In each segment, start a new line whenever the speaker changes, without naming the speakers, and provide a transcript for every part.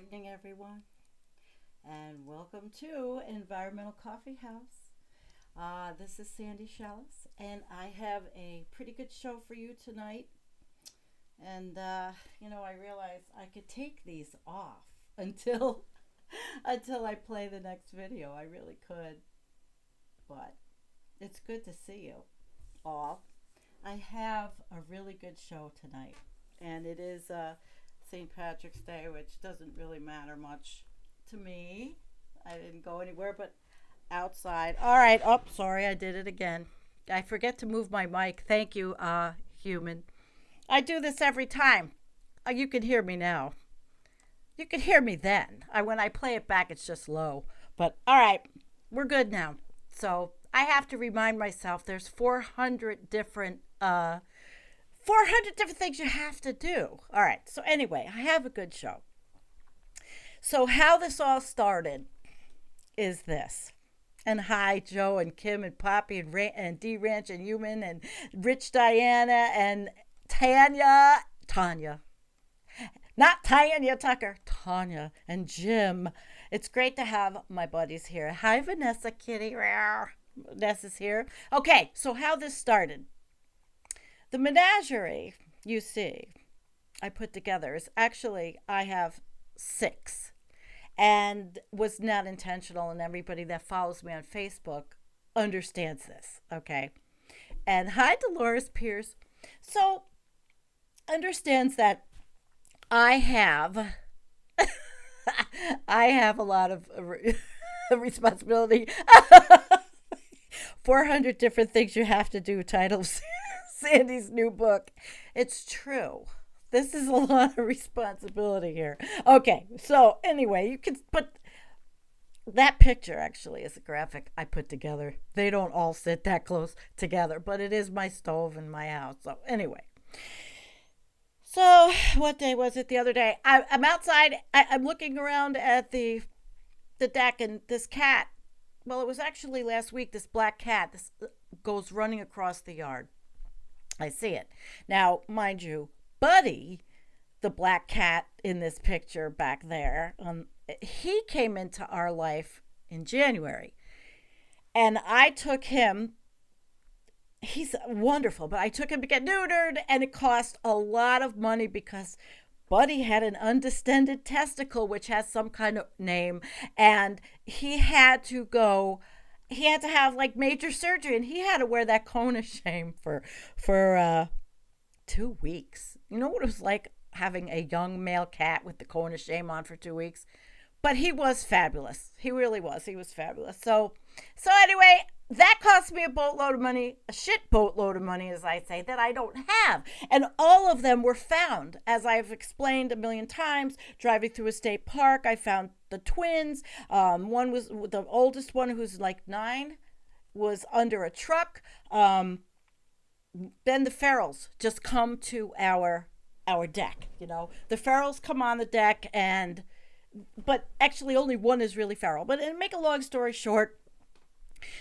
evening, everyone, and welcome to Environmental Coffee House. This is Sandy Shallis, and I have a pretty good show for you tonight. And I realized I could take these off until until I play the next video. I really could, but it's good to see you all. I have a really good show tonight, and it is St. Patrick's Day, which doesn't really matter much to me. I didn't go anywhere but outside. All right. Oh, sorry, I did it again. I forget to move my mic. Thank you, human. I do this every time. You can hear me now. You could hear me then. When I play it back, it's just low. But all right, we're good now. So I have to remind myself there's 400 different things you have to do. All right. So anyway, I have a good show. So how this all started is this. And hi, Joe and Kim and Poppy and D Ranch and Human and Rich Diana and Tanya. Not Tanya Tucker, Tanya and Jim. It's great to have my buddies here. Hi, Vanessa Kitty. Vanessa's here. Okay, so how this started. The menagerie you see I put together is actually, I have 6 and was not intentional, and everybody that follows me on Facebook understands this, okay? And hi, Dolores Pierce. So, understands that I have I have a lot of responsibility. 400 different things you have to do, title of Sandy's new book. It's true. This is a lot of responsibility here. Okay, so anyway, you can put that picture actually is a graphic I put together. They don't all sit that close together, but it is my stove in my house. So anyway. So what day was it the other day? I'm outside. I'm looking around at the deck, and this cat, well, it was actually last week, this black cat this goes running across the yard. I see it. Now, mind you, Buddy, the black cat in this picture back there, he came into our life in January. And I took him, he's wonderful, but I took him to get neutered, and it cost a lot of money because Buddy had an undistended testicle, which has some kind of name, and he had to have like major surgery, and he had to wear that cone of shame for 2 weeks. You know what it was like having a young male cat with the cone of shame on for 2 weeks? But he was fabulous. He really was. He was fabulous. So anyway, that cost me a boatload of money, a shit boatload of money, as I say, that I don't have. And all of them were found, as I've explained a million times, driving through a state park. I found the twins. One was the oldest one, who's like 9, was under a truck. Then the ferals just come to our deck. The ferals come on the deck, but actually only one is really feral. But to make a long story short,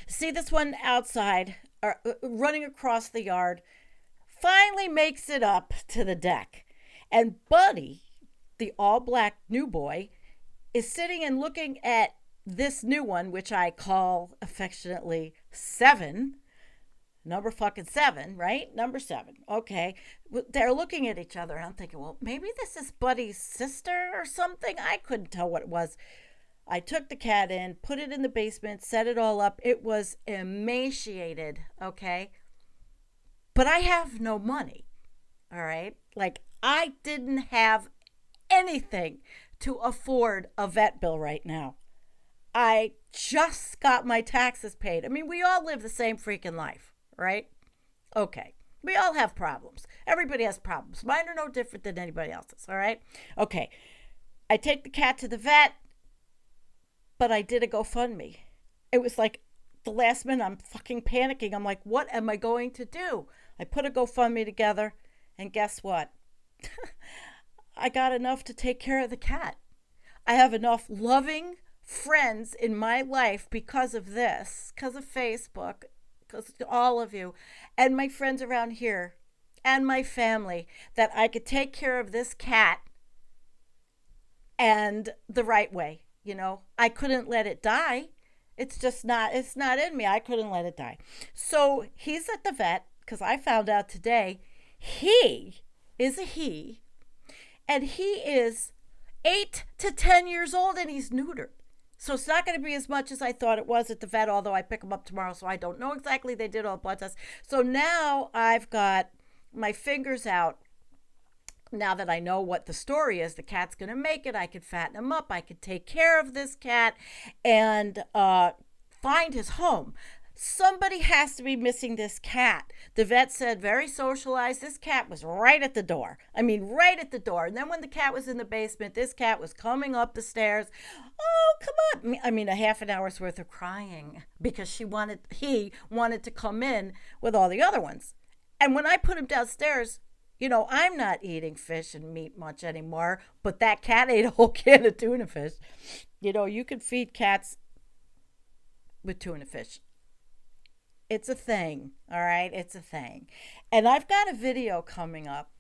see this one outside, running across the yard, finally makes it up to the deck. And Buddy, the all-black new boy, is sitting and looking at this new one, which I call affectionately 7. Number fucking 7, right? Number 7. Okay. They're looking at each other, and I'm thinking, well, maybe this is Buddy's sister or something. I couldn't tell what it was. I took the cat in, put it in the basement, set it all up. It was emaciated, okay? But I have no money, all right? Like, I didn't have anything to afford a vet bill right now. I just got my taxes paid. I mean, we all live the same freaking life, right? Okay. We all have problems. Everybody has problems. Mine are no different than anybody else's, all right? Okay. I take the cat to the vet, but I did a GoFundMe. It was like the last minute, I'm fucking panicking. I'm like, what am I going to do? I put a GoFundMe together, and guess what? I got enough to take care of the cat. I have enough loving friends in my life because of this, because of Facebook, because of all of you, and my friends around here, and my family, that I could take care of this cat and the right way. I couldn't let it die. It's not in me. I couldn't let it die. So he's at the vet, because I found out today he is a he, and he is 8 to 10 years old, and he's neutered. So it's not going to be as much as I thought it was at the vet, although I pick him up tomorrow, so I don't know exactly. They did all blood tests. So now I've got my fingers out. Now that I know what the story is, the cat's going to make it. I could fatten him up. I could take care of this cat and find his home. Somebody has to be missing this cat. The vet said very socialized. This cat was right at the door. I mean, right at the door. And then when the cat was in the basement, this cat was coming up the stairs. Oh, come on. I mean, a half an hour's worth of crying because he wanted to come in with all the other ones. And when I put him downstairs, I'm not eating fish and meat much anymore, but that cat ate a whole can of tuna fish. You can feed cats with tuna fish. It's a thing, all right? It's a thing. And I've got a video coming up.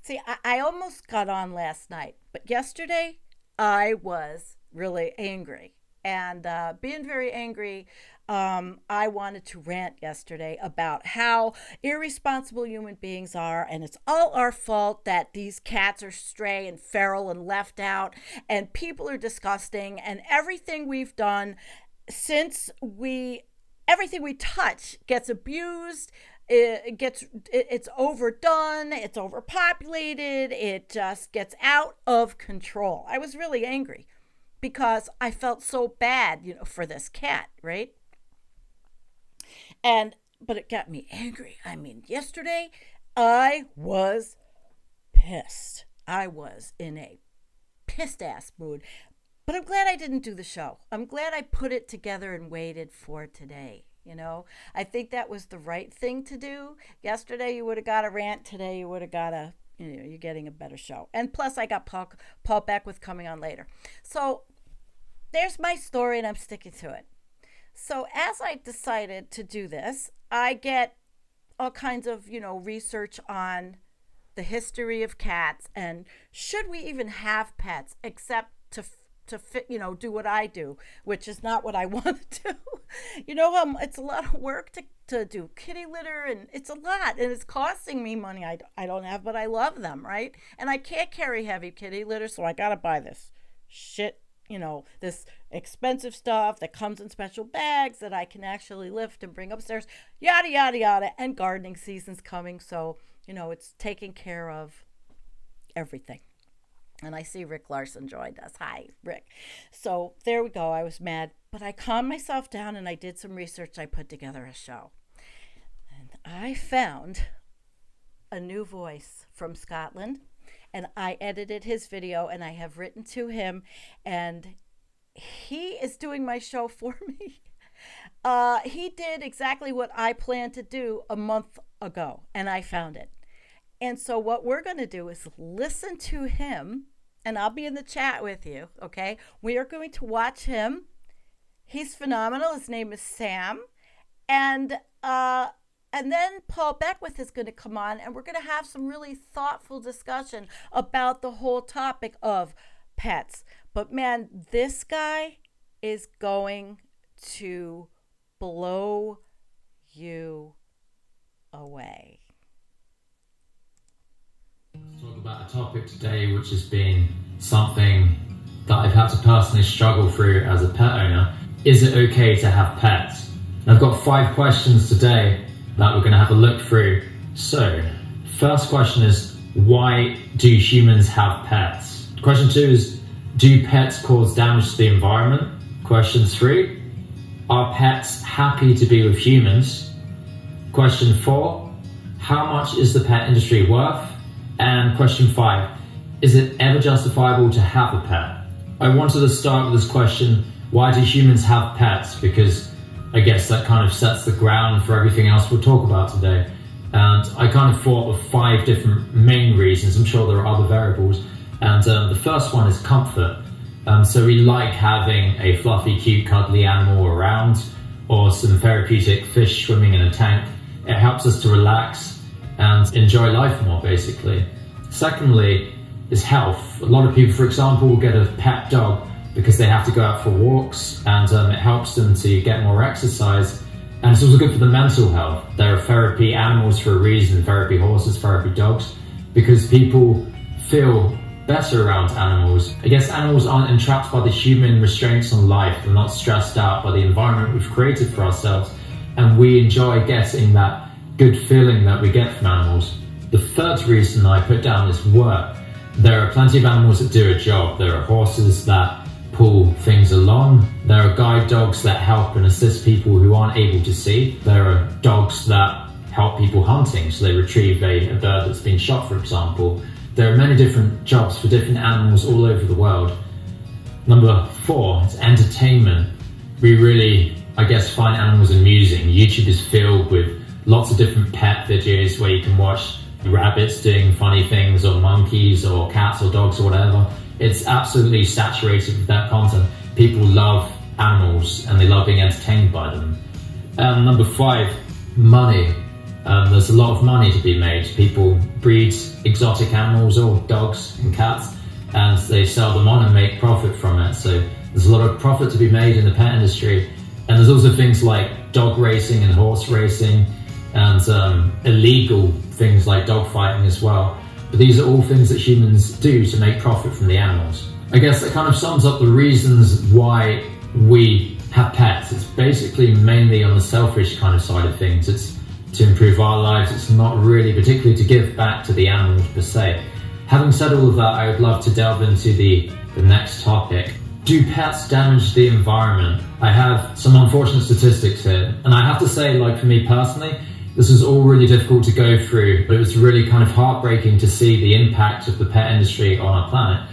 See, I almost got on last night, but yesterday I was really angry. And being very angry, I wanted to rant yesterday about how irresponsible human beings are, and it's all our fault that these cats are stray and feral and left out, and people are disgusting, and everything we've done everything we touch gets abused. It's overdone, it's overpopulated, it just gets out of control. I was really angry because I felt so bad, for this cat, right? But it got me angry. I mean, yesterday I was pissed. I was in a pissed ass mood. But I'm glad I didn't do the show. I'm glad I put it together and waited for today. I think that was the right thing to do. Yesterday you would have got a rant. Today you would have got you're getting a better show. And plus I got Paul Beckwith coming on later. So there's my story, and I'm sticking to it. So as I decided to do this, I get all kinds of, research on the history of cats and should we even have pets except to fit, do what I do, which is not what I want to do. It's a lot of work to do kitty litter, and it's a lot, and it's costing me money I don't have, but I love them, right? And I can't carry heavy kitty litter, so I gotta buy this shit, this expensive stuff that comes in special bags that I can actually lift and bring upstairs, yada, yada, yada. And gardening season's coming, so, it's taking care of everything. And I see Rick Larson joined us. Hi, Rick. So there we go. I was mad, but I calmed myself down and I did some research. I put together a show. And I found a new voice from Scotland, and I edited his video, and I have written to him, and he is doing my show for me. He did exactly what I planned to do a month ago, and I found it. And so what we're going to do is listen to him, and I'll be in the chat with you, okay? We are going to watch him. He's phenomenal. His name is Sam. And then Paul Beckwith is going to come on, and we're going to have some really thoughtful discussion about the whole topic of pets. But man, this guy is going to blow you away.
Talk about a topic today which has been something that I've had to personally struggle through as a pet owner. Is it okay to have pets? I've got 5 questions today that we're going to have a look through. So, first question is, why do humans have pets? Question 2 is, do pets cause damage to the environment? Question 3, are pets happy to be with humans? Question 4, how much is the pet industry worth? And question 5, is it ever justifiable to have a pet? I wanted to start with this question, why do humans have pets? Because I guess that kind of sets the ground for everything else we'll talk about today. And I kind of thought of 5 different main reasons. I'm sure there are other variables. And the first one is comfort. So we like having a fluffy, cute, cuddly animal around, or some therapeutic fish swimming in a tank. It helps us to relax and enjoy life more, basically. Secondly, is health. A lot of people, for example, will get a pet dog because they have to go out for walks, and it helps them to get more exercise. And it's also good for the mental health. There are therapy animals for a reason, therapy horses, therapy dogs, because people feel better around animals. I guess animals aren't entrapped by the human restraints on life. They're not stressed out by the environment we've created for ourselves. And we enjoy getting that good feeling that we get from animals. The third reason I put down is work. There are plenty of animals that do a job. There are horses that pull things along. There are guide dogs that help and assist people who aren't able to see. There are dogs that help people hunting, so they retrieve a bird that's been shot, for example. There are many different jobs for different animals all over the world. Number 4 is entertainment. We really, I guess, find animals amusing. YouTube is filled with lots of different pet videos where you can watch rabbits doing funny things, or monkeys, or cats, or dogs, or whatever. It's absolutely saturated with that content. People love animals and they love being entertained by them. Number 5, money. There's a lot of money to be made. People breed exotic animals or dogs and cats, and they sell them on and make profit from it. So there's a lot of profit to be made in the pet industry. And there's also things like dog racing and horse racing, and illegal things like dog fighting as well. But these are all things that humans do to make profit from the animals. I guess that kind of sums up the reasons why we have pets. It's basically mainly on the selfish kind of side of things. It's to improve our lives. It's not really particularly to give back to the animals per se. Having said all of that, I would love to delve into the next topic. Do pets damage the environment? I have some unfortunate statistics here, and I have to say, like, for me personally, this was all really difficult to go through, but it was really kind of heartbreaking to see the impact of the pet industry on our planet.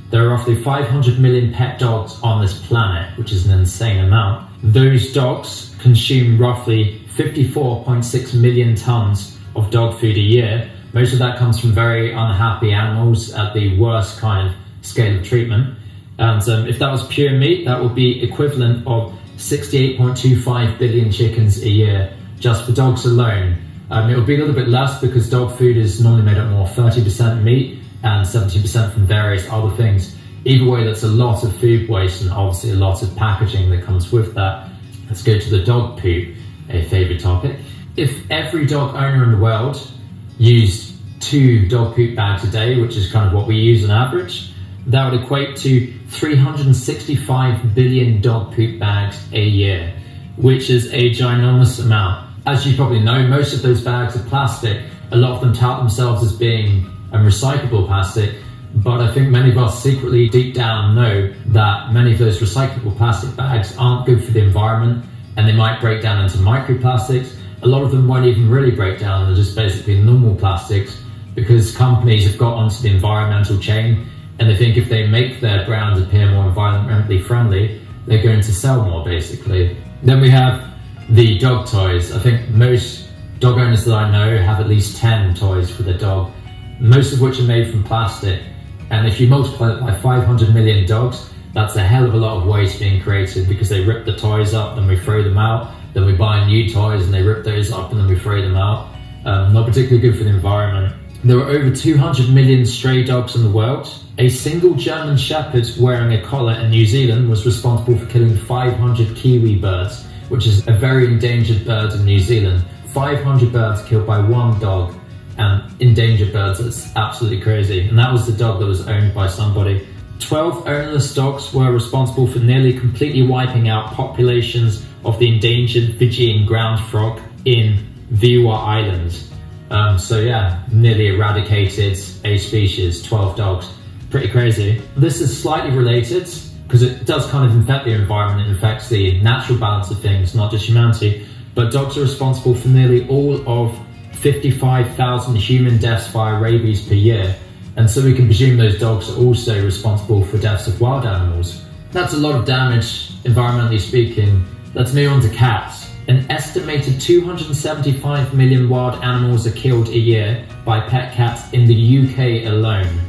There are roughly 500 million pet dogs on this planet, which is an insane amount. Those dogs consume roughly 54.6 million tons of dog food a year. Most of that comes from very unhappy animals at the worst kind of scale of treatment. And if that was pure meat, that would be equivalent of 68.25 billion chickens a year just for dogs alone. It would be a little bit less because dog food is normally made up more 30% meat and 70% from various other things. Either way, that's a lot of food waste and obviously a lot of packaging that comes with that. Let's go to the dog poop, a favourite topic. If every dog owner in the world used 2 dog poop bags a day, which is kind of what we use on average, that would equate to 365 billion dog poop bags a year, which is a ginormous amount. As you probably know, most of those bags are plastic. A lot of them tout themselves as being recyclable plastic, but I think many of us secretly deep down know that many of those recyclable plastic bags aren't good for the environment, and they might break down into microplastics. A lot of them won't even really break down, they're just basically normal plastics, because companies have got onto the environmental chain and they think if they make their brand appear more environmentally friendly, they're going to sell more, basically. Then we have the dog toys. I think most dog owners that I know have at least 10 toys for their dog, most of which are made from plastic. And if you multiply it by 500 million dogs, that's a hell of a lot of waste being created, because they rip the toys up, then we throw them out, then we buy new toys and they rip those up and then we throw them out. Not particularly good for the environment. There are over 200 million stray dogs in the world. A single German shepherd wearing a collar in New Zealand was responsible for killing 500 kiwi birds, which is a very endangered bird in New Zealand. 500 birds killed by one dog, and endangered birds, that's absolutely crazy. And that was the dog that was owned by somebody. 12 ownerless dogs were responsible for nearly completely wiping out populations of the endangered Fijian ground frog in Viwa Island. So yeah, nearly eradicated a species, 12 dogs. Pretty crazy. This is slightly related because it does kind of infect the environment, it affects the natural balance of things, not just humanity. But dogs are responsible for nearly all of 55,000 human deaths via rabies per year. And so we can presume those dogs are also responsible for deaths of wild animals. That's a lot of damage, environmentally speaking. Let's move on to cats. An estimated 275 million wild animals are killed a year by pet cats in the UK alone.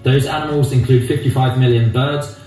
Those animals include 55 million birds,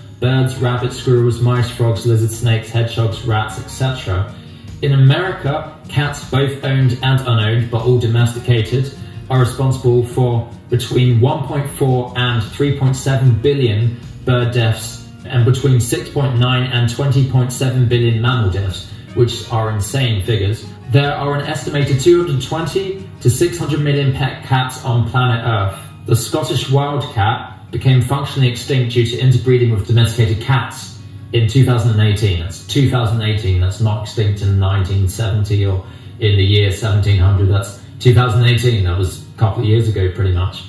rabbits, squirrels, mice, frogs, lizards, snakes, hedgehogs, rats, etc. In America, cats, both owned and unowned, but all domesticated, are responsible for between 1.4 and 3.7 billion bird deaths and between 6.9 and 20.7 billion mammal deaths, which are insane figures. There are an estimated 220 to 600 million pet cats on planet Earth. The Scottish wildcat became functionally extinct due to interbreeding with domesticated cats in 2018. That's 2018, that's not extinct in 1970 or in the year 1700, that's 2018, that was a couple of years ago pretty much.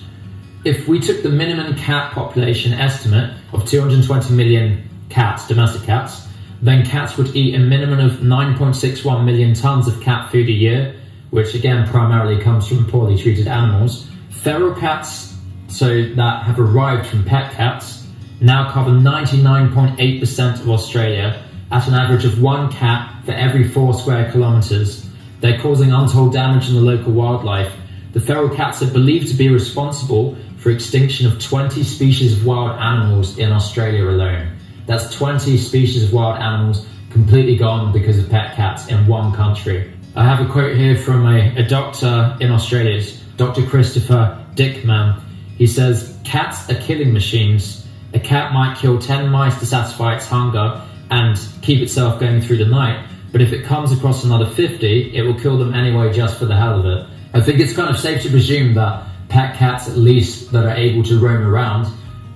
If we took the minimum cat population estimate of 220 million cats, domestic cats, then cats would eat a minimum of 9.61 million tons of cat food a year, which again primarily comes from poorly treated animals. Feral cats, so that have arrived from pet cats, now cover 99.8% of Australia at an average of one cat for every 4 square kilometres. They're causing untold damage in the local wildlife. The feral cats are believed to be responsible for extinction of 20 species of wild animals in Australia alone. That's 20 species of wild animals completely gone because of pet cats in one country. I have a quote here from a doctor in Australia, it's Dr. Christopher Dickman. He says, "Cats are killing machines. A cat might kill 10 mice to satisfy its hunger and keep itself going through the night, but if it comes across another 50, it will kill them anyway just for the hell of it." I think it's kind of safe to presume that pet cats, at least that are able to roam around,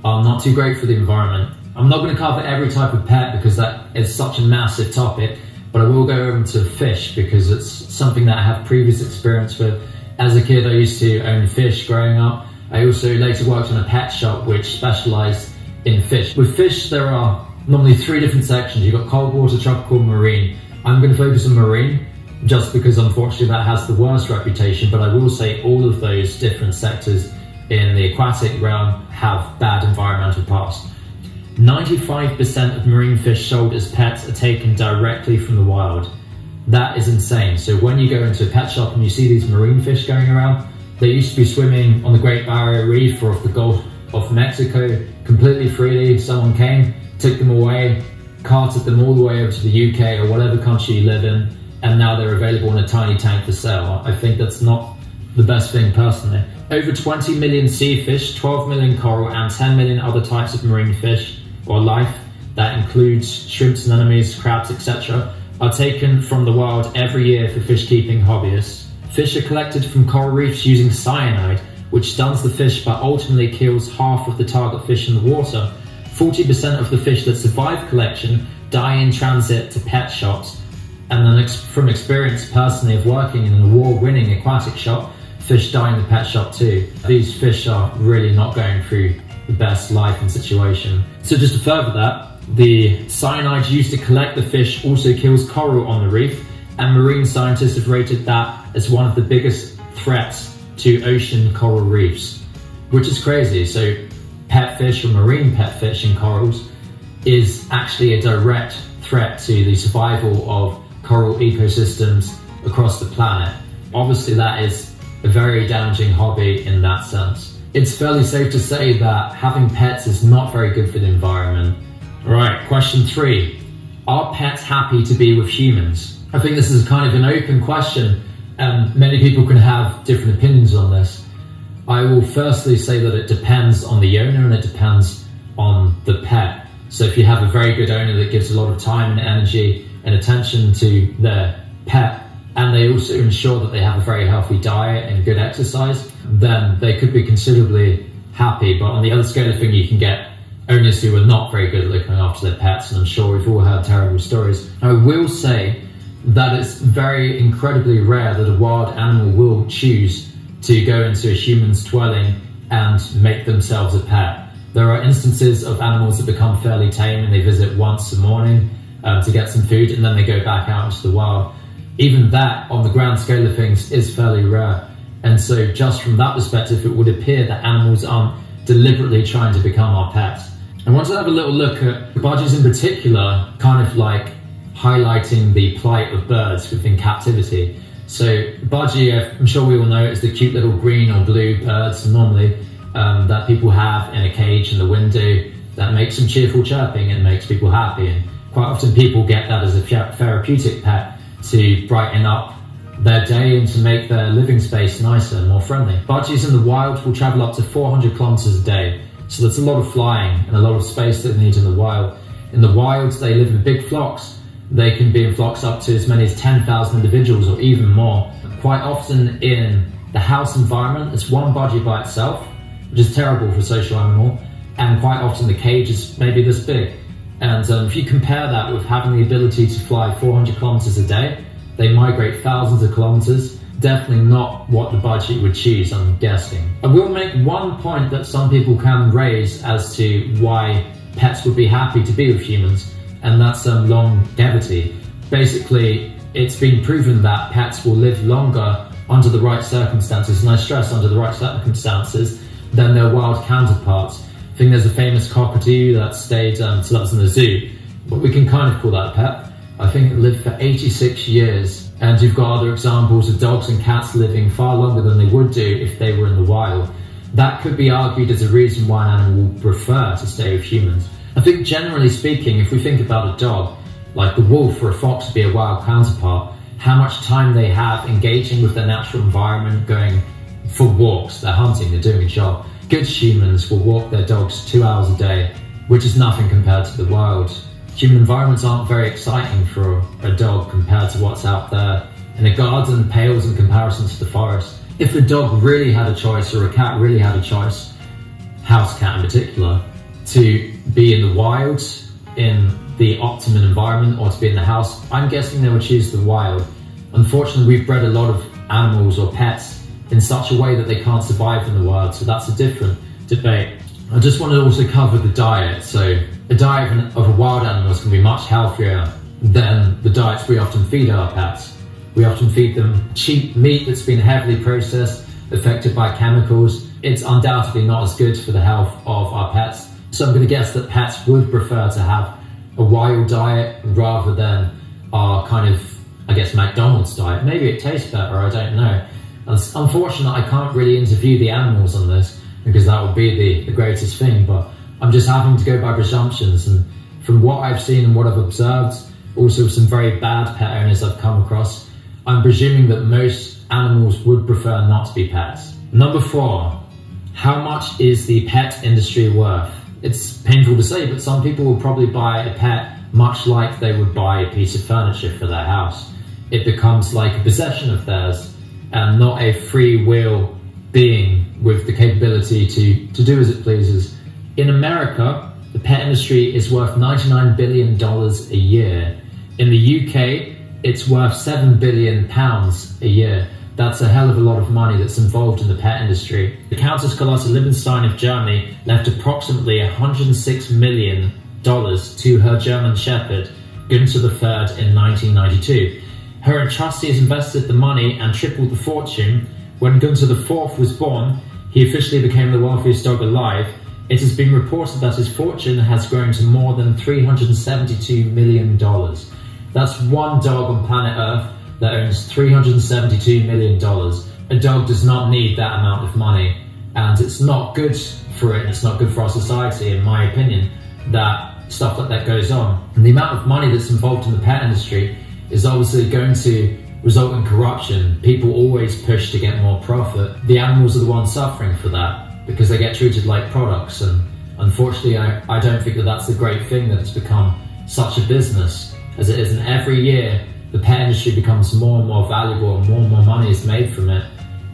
are not too great for the environment. I'm not going to cover every type of pet because that is such a massive topic, but I will go over to fish because it's something that I have previous experience with. As a kid, I used to own fish growing up. I also later worked in a pet shop which specialised in fish. With fish, there are normally 3 different sections. You've got cold water, tropical, marine. I'm going to focus on marine just because unfortunately that has the worst reputation, but I will say all of those different sectors in the aquatic realm have bad environmental past. 95% of marine fish sold as pets are taken directly from the wild. That is insane. So when you go into a pet shop and you see these marine fish going around, they used to be swimming on the Great Barrier Reef or off the Gulf of Mexico completely freely. Someone came, took them away, carted them all the way over to the UK or whatever country you live in, and now they're available in a tiny tank for sale. I think that's not the best thing personally. Over 20 million sea fish, 12 million coral and 10 million other types of marine fish or life, that includes shrimps, anemones, crabs, etc., are taken from the wild every year for fish keeping hobbyists. Fish are collected from coral reefs using cyanide, which stuns the fish but ultimately kills half of the target fish in the water. 40% of the fish that survive collection die in transit to pet shops. And then from experience personally of working in an award-winning aquatic shop, fish die in the pet shop too. These fish are really not going through the best life and situation. So just to further that, the cyanide used to collect the fish also kills coral on the reef, and marine scientists have rated that as one of the biggest threats to ocean coral reefs, which is crazy. So pet fish or marine pet fish in corals is actually a direct threat to the survival of coral ecosystems across the planet. Obviously that is a very damaging hobby in that sense. It's fairly safe to say that having pets is not very good for the environment. Alright, question 3. Are pets happy to be with humans? I think this is kind of an open question and many people can have different opinions on this. I will firstly say that it depends on the owner and it depends on the pet. So if you have a very good owner that gives a lot of time and energy and attention to their pet, and they also ensure that they have a very healthy diet and good exercise, then they could be considerably happy. But on the other scale of thing, you can get owners who are not very good at looking after their pets, and I'm sure we've all heard terrible stories. I will say that it's very incredibly rare that a wild animal will choose to go into a human's dwelling and make themselves a pet. There are instances of animals that become fairly tame and they visit once a morning to get some food, and then they go back out into the wild. Even that, on the grand scale of things, is fairly rare. And so just from that perspective, it would appear that animals aren't deliberately trying to become our pets. I want to have a little look at budgies in particular, kind of like highlighting the plight of birds within captivity. So budgie, I'm sure we all know, is the cute little green or blue birds normally that people have in a cage in the window that makes some cheerful chirping and makes people happy. And quite often people get that as a therapeutic pet to brighten up their day and to make their living space nicer and more friendly. Budgies in the wild will travel up to 400 kilometers a day, so that's a lot of flying and a lot of space that they need in the wild. In the wild, they live in big flocks. They can be in flocks up to as many as 10,000 individuals or even more. Quite often in the house environment, it's one budgie by itself, which is terrible for a social animal, and quite often the cage is maybe this big. And if you compare that with having the ability to fly 400 kilometers a day, they migrate thousands of kilometers. Definitely not what the budgie would choose, I'm guessing. I will make one point that some people can raise as to why pets would be happy to be with humans, and that's longevity. Basically, it's been proven that pets will live longer under the right circumstances, and I stress under the right circumstances, than their wild counterparts. I think there's a famous cockatoo that stayed, so that was in the zoo, but we can kind of call that a pet. I think it lived for 86 years, and you've got other examples of dogs and cats living far longer than they would do if they were in the wild. That could be argued as a reason why an animal would prefer to stay with humans. I think generally speaking, if we think about a dog, like the wolf or a fox would be a wild counterpart, how much time they have engaging with their natural environment, going for walks, they're hunting, they're doing a job. Good humans will walk their dogs 2 hours a day, which is nothing compared to the wild. Human environments aren't very exciting for a dog compared to what's out there, and a garden pales in comparison to the forest. If a dog really had a choice, or a cat really had a choice, house cat in particular, to be in the wild, in the optimum environment, or to be in the house, I'm guessing they would choose the wild. Unfortunately, we've bred a lot of animals or pets in such a way that they can't survive in the wild, so that's a different debate. I just want to also cover the diet. So a diet of a wild animal is going to be much healthier than the diets we often feed our pets. We often feed them cheap meat that's been heavily processed, affected by chemicals. It's undoubtedly not as good for the health of our pets. So I'm going to guess that pets would prefer to have a wild diet rather than our kind of, I guess, McDonald's diet. Maybe it tastes better, I don't know. It's unfortunate I can't really interview the animals on this, because that would be the greatest thing, but I'm just having to go by presumptions, and from what I've seen and what I've observed, also some very bad pet owners I've come across, I'm presuming that most animals would prefer not to be pets. Number 4, how much is the pet industry worth? It's painful to say, but some people will probably buy a pet much like they would buy a piece of furniture for their house. It becomes like a possession of theirs, and not a free will being with the capability to do as it pleases. In America, the pet industry is worth $99 billion a year. In the UK, it's worth £7 billion a year. That's a hell of a lot of money that's involved in the pet industry. The Countess Carlotta Liebenstein of Germany left approximately $106 million to her German Shepherd, Günther III, in 1992. Her trustees invested the money and tripled the fortune. When Günther IV was born, he officially became the wealthiest dog alive. It has been reported that his fortune has grown to more than $372 million. That's one dog on planet Earth that owns $372 million. A dog does not need that amount of money, and it's not good for it, and it's not good for our society, in my opinion, that stuff like that goes on. And the amount of money that's involved in the pet industry is obviously going to result in corruption. People always push to get more profit. The animals are the ones suffering for that because they get treated like products, and unfortunately I don't think that that's the great thing that it's become such a business as it is, and every year the pet industry becomes more and more valuable and more money is made from it,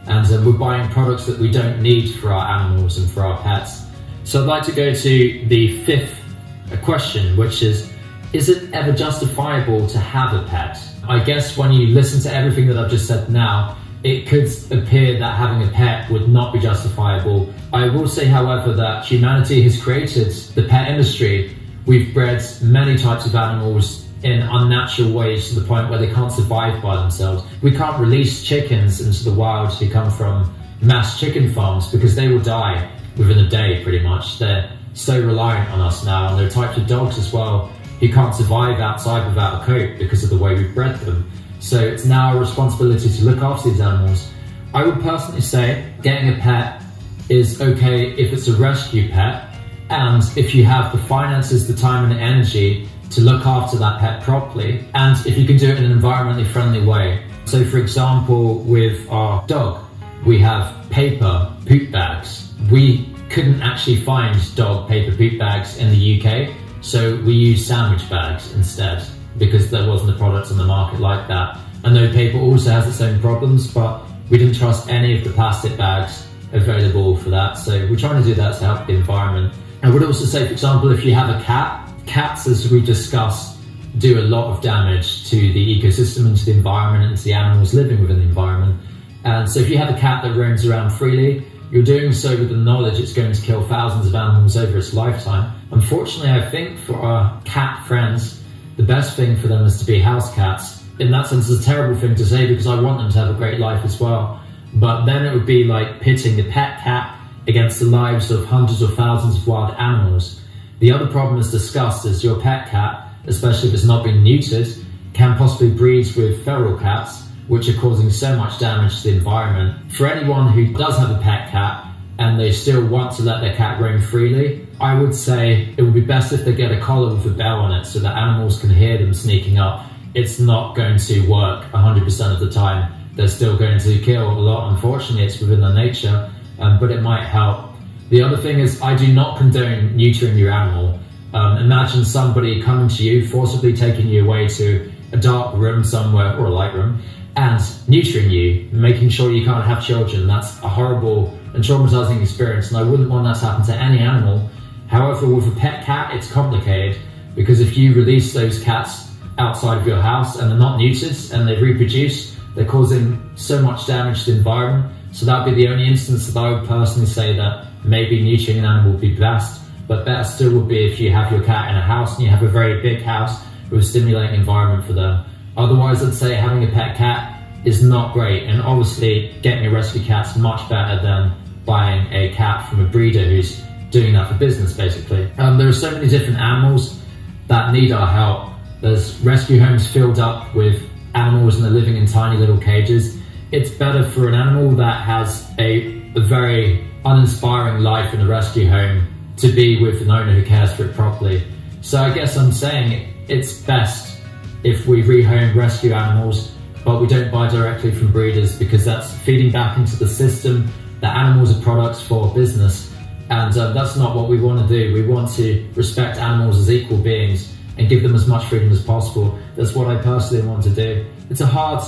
and we're buying products that we don't need for our animals and for our pets. So I'd like to go to the 5th question, which is it ever justifiable to have a pet? I guess when you listen to everything that I've just said now, it could appear that having a pet would not be justifiable. I will say, however, that humanity has created the pet industry. We've bred many types of animals in unnatural ways to the point where they can't survive by themselves. We can't release chickens into the wild who come from mass chicken farms because they will die within a day pretty much. They're so reliant on us now, and there are types of dogs as well who can't survive outside without a coat because of the way we've bred them. So it's now our responsibility to look after these animals. I would personally say getting a pet is okay if it's a rescue pet, and if you have the finances, the time and the energy to look after that pet properly, and if you can do it in an environmentally friendly way. So for example, with our dog, we have paper poop bags. We couldn't actually find dog paper poop bags in the UK, so we used sandwich bags instead, because there wasn't a product on the market like that. I know paper also has its own problems, but we didn't trust any of the plastic bags available for that, so we're trying to do that to help the environment. I would also say, for example, if you have a cat, cats, as we discussed, do a lot of damage to the ecosystem and to the environment and to the animals living within the environment. And so if you have a cat that roams around freely, you're doing so with the knowledge it's going to kill thousands of animals over its lifetime. Unfortunately, I think for our cat friends, the best thing for them is to be house cats. In that sense, it's a terrible thing to say because I want them to have a great life as well. But then it would be like pitting the pet cat against the lives of hundreds or thousands of wild animals. The other problem as discussed is your pet cat, especially if it's not been neutered, can possibly breed with feral cats, which are causing so much damage to the environment. For anyone who does have a pet cat and they still want to let their cat roam freely, I would say it would be best if they get a collar with a bell on it so that animals can hear them sneaking up. It's not going to work 100% of the time. They're still going to kill a lot. Unfortunately, it's within their nature, but it might help. The other thing is, I do not condone neutering your animal. Imagine somebody coming to you, forcibly taking you away to a dark room somewhere, or a light room, and neutering you, making sure you can't have children. That's a horrible and traumatizing experience, and I wouldn't want that to happen to any animal. However, with a pet cat, it's complicated, because if you release those cats outside of your house and they're not neutered and they reproduce, they're causing so much damage to the environment. So that would be the only instance that I would personally say that maybe neutering an animal would be best. But better still would be if you have your cat in a house and you have a very big house with a stimulating environment for them. Otherwise, I'd say having a pet cat is not great, and obviously getting a rescue cat's much better than buying a cat from a breeder who's doing that for business, basically. There are so many different animals that need our help. There's rescue homes filled up with animals and they're living in tiny little cages. It's better for an animal that has a very uninspiring life in a rescue home to be with an owner who cares for it properly. So I guess I'm saying it's best if we rehome rescue animals, but we don't buy directly from breeders, because that's feeding back into the system that animals are products for business, and that's not what we want to do. We want to respect animals as equal beings and give them as much freedom as possible. That's what I personally want to do. It's a hard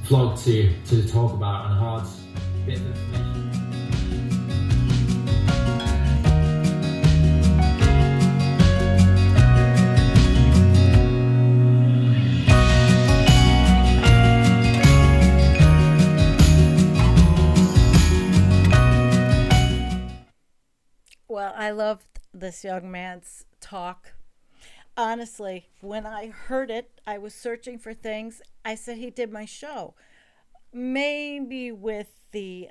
vlog to talk about, and a hard bit of information.
Well, I loved this young man's talk. Honestly, when I heard it, I was searching for things. I said he did my show. Maybe with the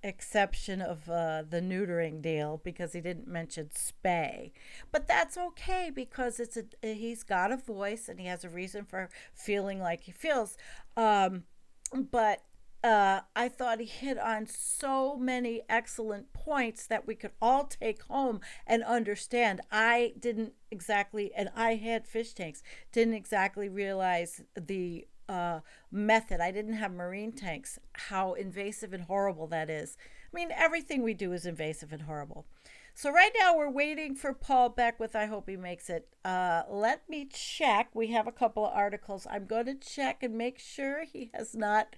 exception of the neutering deal, because he didn't mention spay. But that's okay, because he's got a voice and he has a reason for feeling like he feels. But I thought he hit on so many excellent points that we could all take home and understand. I didn't exactly, and I had fish tanks, didn't exactly realize the method. I didn't have marine tanks, how invasive and horrible that is. I mean, everything we do is invasive and horrible. So right now we're waiting for Paul Beckwith. I hope he makes it. Let me check. We have a couple of articles. I'm going to check and make sure he has not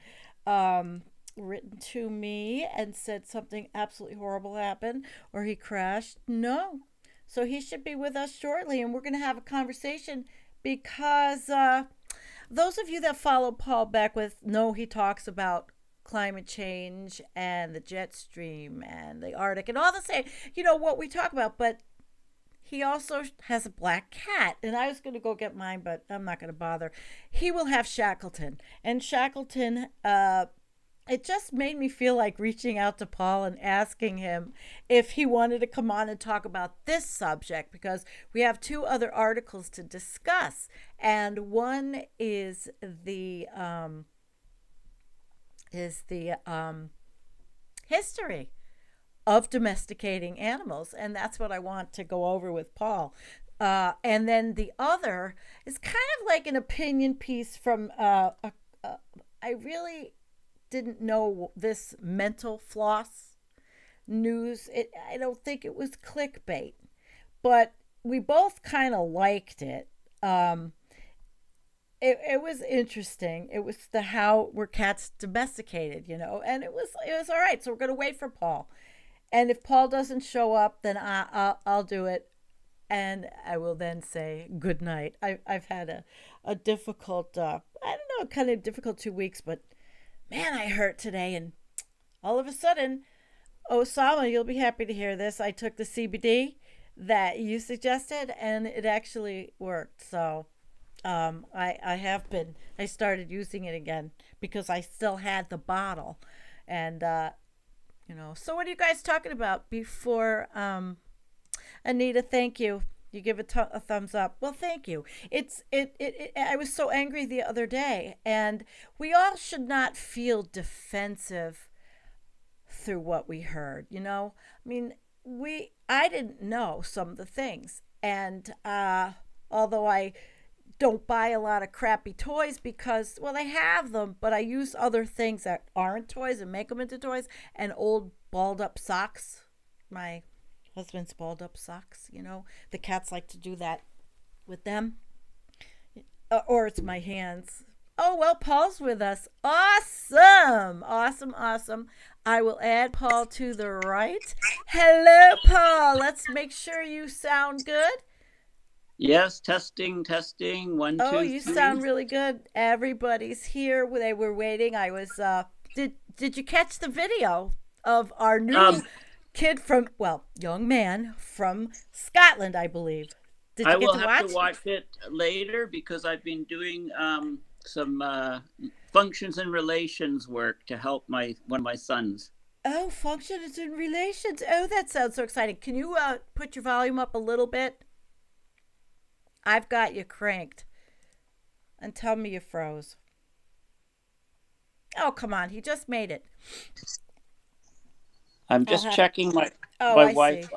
written to me and said something absolutely horrible happened or he crashed. No. So he should be with us shortly, and we're going to have a conversation, because those of you that follow Paul Beckwith know he talks about climate change and the jet stream and the Arctic and all the same, what we talk about. But he also has a black cat, and I was going to go get mine, but I'm not going to bother. He will have Shackleton, and Shackleton, it just made me feel like reaching out to Paul and asking him if he wanted to come on and talk about this subject, because we have two other articles to discuss, and one is the history of domesticating animals, and that's what I want to go over with Paul. And then the other is kind of like an opinion piece from I really didn't know this mental floss news. I don't think it was clickbait, but we both kind of liked it. It was interesting. It was the how were cats domesticated, and it was all right. So we're gonna wait for Paul, and if Paul doesn't show up, then I'll do it, and I will then say good night. I've had a difficult I don't know, kind of difficult 2 weeks, but man, I hurt today, and all of a sudden, Osama, you'll be happy to hear this. I took the CBD that you suggested, and it actually worked. So I started using it again because I still had the bottle. And, so what are you guys talking about before, Anita, thank you. You give a thumbs up. Well, thank you. I was so angry the other day, and we all should not feel defensive through what we heard. I mean, I didn't know some of the things, and although I don't buy a lot of crappy toys because, well, I have them, but I use other things that aren't toys and make them into toys, and old balled up socks. My husband's balled up socks, the cats like to do that with them, or it's my hands. Oh, well, Paul's with us. Awesome. I will add Paul to the right. Hello, Paul. Let's make sure you sound good.
Yes, testing. 1, 2, 3.
Oh, you sound really good. Everybody's here. They were waiting. I was. Did you catch the video of our new kid young man from Scotland, I believe? Did you
I
get
will
to
have
watch?
to watch it later because I've been doing some functions and relations work to help one of my sons.
Oh, functions and relations. Oh, that sounds so exciting. Can you put your volume up a little bit? I've got you cranked. And tell me you froze. Oh, come on. He just made it.
I'm just checking my Wi-Fi.
See.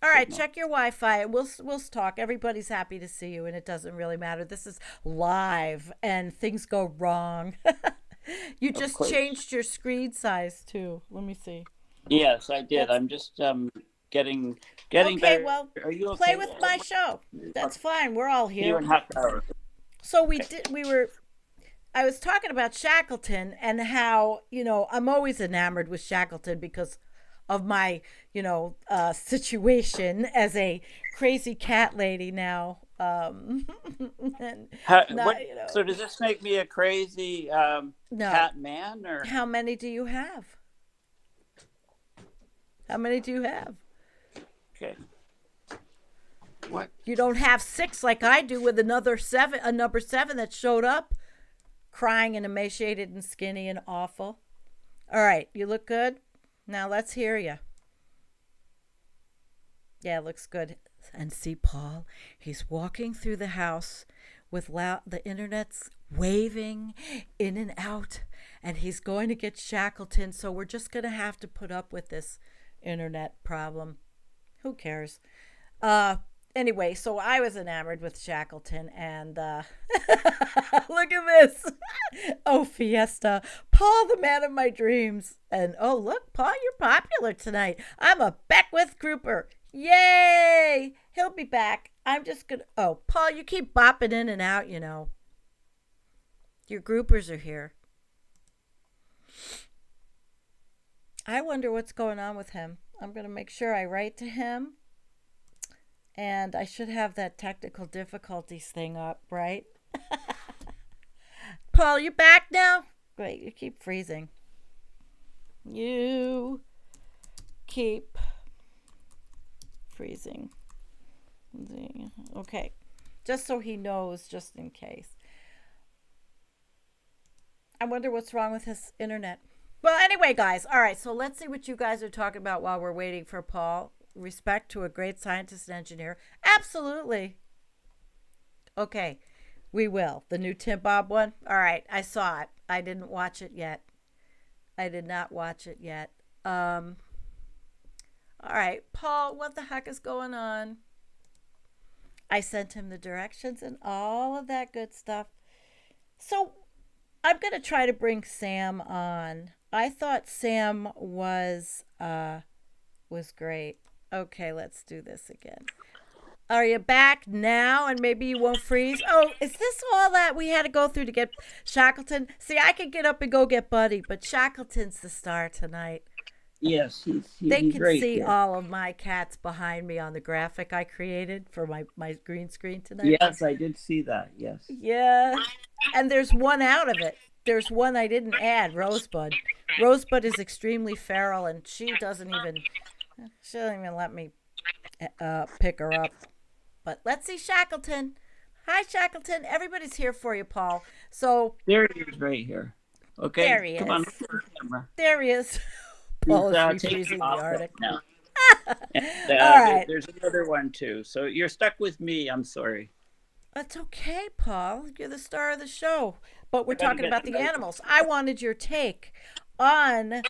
All right, check your Wi-Fi. We'll talk. Everybody's happy to see you, and it doesn't really matter. This is live, and things go wrong. You just changed your screen size too. Let me see.
Yes, I did. I'm just getting
okay,
better.
Well,
are you okay?
Play with my show. That's fine. We're all here.
2.5 hours.
So I was talking about Shackleton and how, I'm always enamored with Shackleton because of my, situation as a crazy cat lady now. So
does this make me a crazy cat man? Or
how many do you have?
Okay. What?
You don't have 6 like I do with a number 7 that showed up crying and emaciated and skinny and awful. All right, you look good. Now let's hear you. Yeah, it looks good. And see Paul, he's walking through the house with the internet's waving in and out, and he's going to get Shackleton, so we're just going to have to put up with this internet problem. Who cares? Anyway, so I was enamored with Shackleton, and look at this. Oh, Fiesta. Paul, the man of my dreams. And oh, look, Paul, you're popular tonight. I'm a Beckwith grouper. Yay! He'll be back. I'm just going to... Oh, Paul, you keep bopping in and out, Your groupers are here. I wonder what's going on with him. I'm going to make sure I write to him. And I should have that technical difficulties thing up, right? Paul, you back now? Wait, you keep freezing. You keep freezing. Okay. Just so he knows, just in case. I wonder what's wrong with his internet. Well, anyway, guys. All right, so let's see what you guys are talking about while we're waiting for Paul. Respect to a great scientist and engineer. Absolutely. Okay, we will. The new Tim Bob one? All right, I saw it. I didn't watch it yet. I did not watch it yet. All right, Paul, what the heck is going on? I sent him the directions and all of that good stuff. So I'm gonna try to bring Sam on. I thought Sam was great. Okay, let's do this again. Are you back now? And maybe you won't freeze. Oh, is this all that we had to go through to get Shackleton? See, I could get up and go get Buddy, but Shackleton's the star tonight.
Yes,
They
he's
can
right
see
here.
all of my cats behind me on the graphic I created for my green screen tonight.
Yes, I did see that. Yes.
Yeah. And there's one out of it. There's one I didn't add, Rosebud. Rosebud is extremely feral, and she doesn't even let me pick her up. But let's see Shackleton. Hi, Shackleton. Everybody's here for you, Paul. So
There he is right here. Okay.
there he
Come on,
is.
look at the camera.
There he is. Paul is
Taking
refreezing the
off
Arctic.
now. And,
All right.
there's another one too. So you're stuck with me. I'm sorry.
That's okay, Paul. You're the star of the show. But we're
I gotta
talking
get
about the
the-
animals. I wanted your take on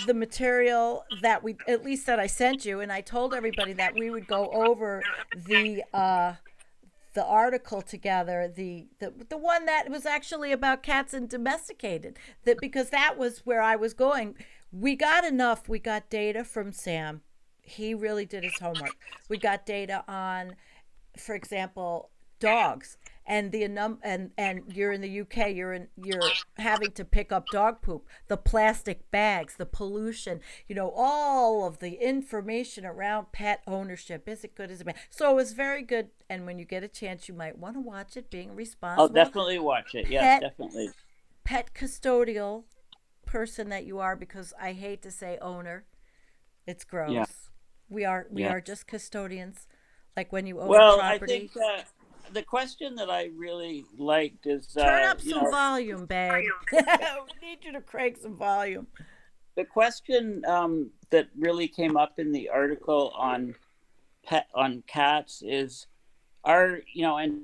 the material that I sent you, and I told everybody that we would go over the article together, the one that was actually about cats and domesticated, that because that was where I was going. We got data from Sam. He really did his homework. We got data on, for example, dogs, and and you're in the UK, you're having to pick up dog poop, the plastic bags, the pollution, all of the information around pet ownership. Is it good? Is it bad? So it was very good, and when you get a chance, you might want to watch it. Being responsible,
I'll definitely watch it. Yes, definitely.
Pet custodial person that you are, because I hate to say owner. It's gross.
Yeah.
We are just custodians, like when you own
Well,
property.
I think the question that I really liked is
Turn up some volume, babe. We need you to crank some volume.
The question that really came up in the article on cats is, and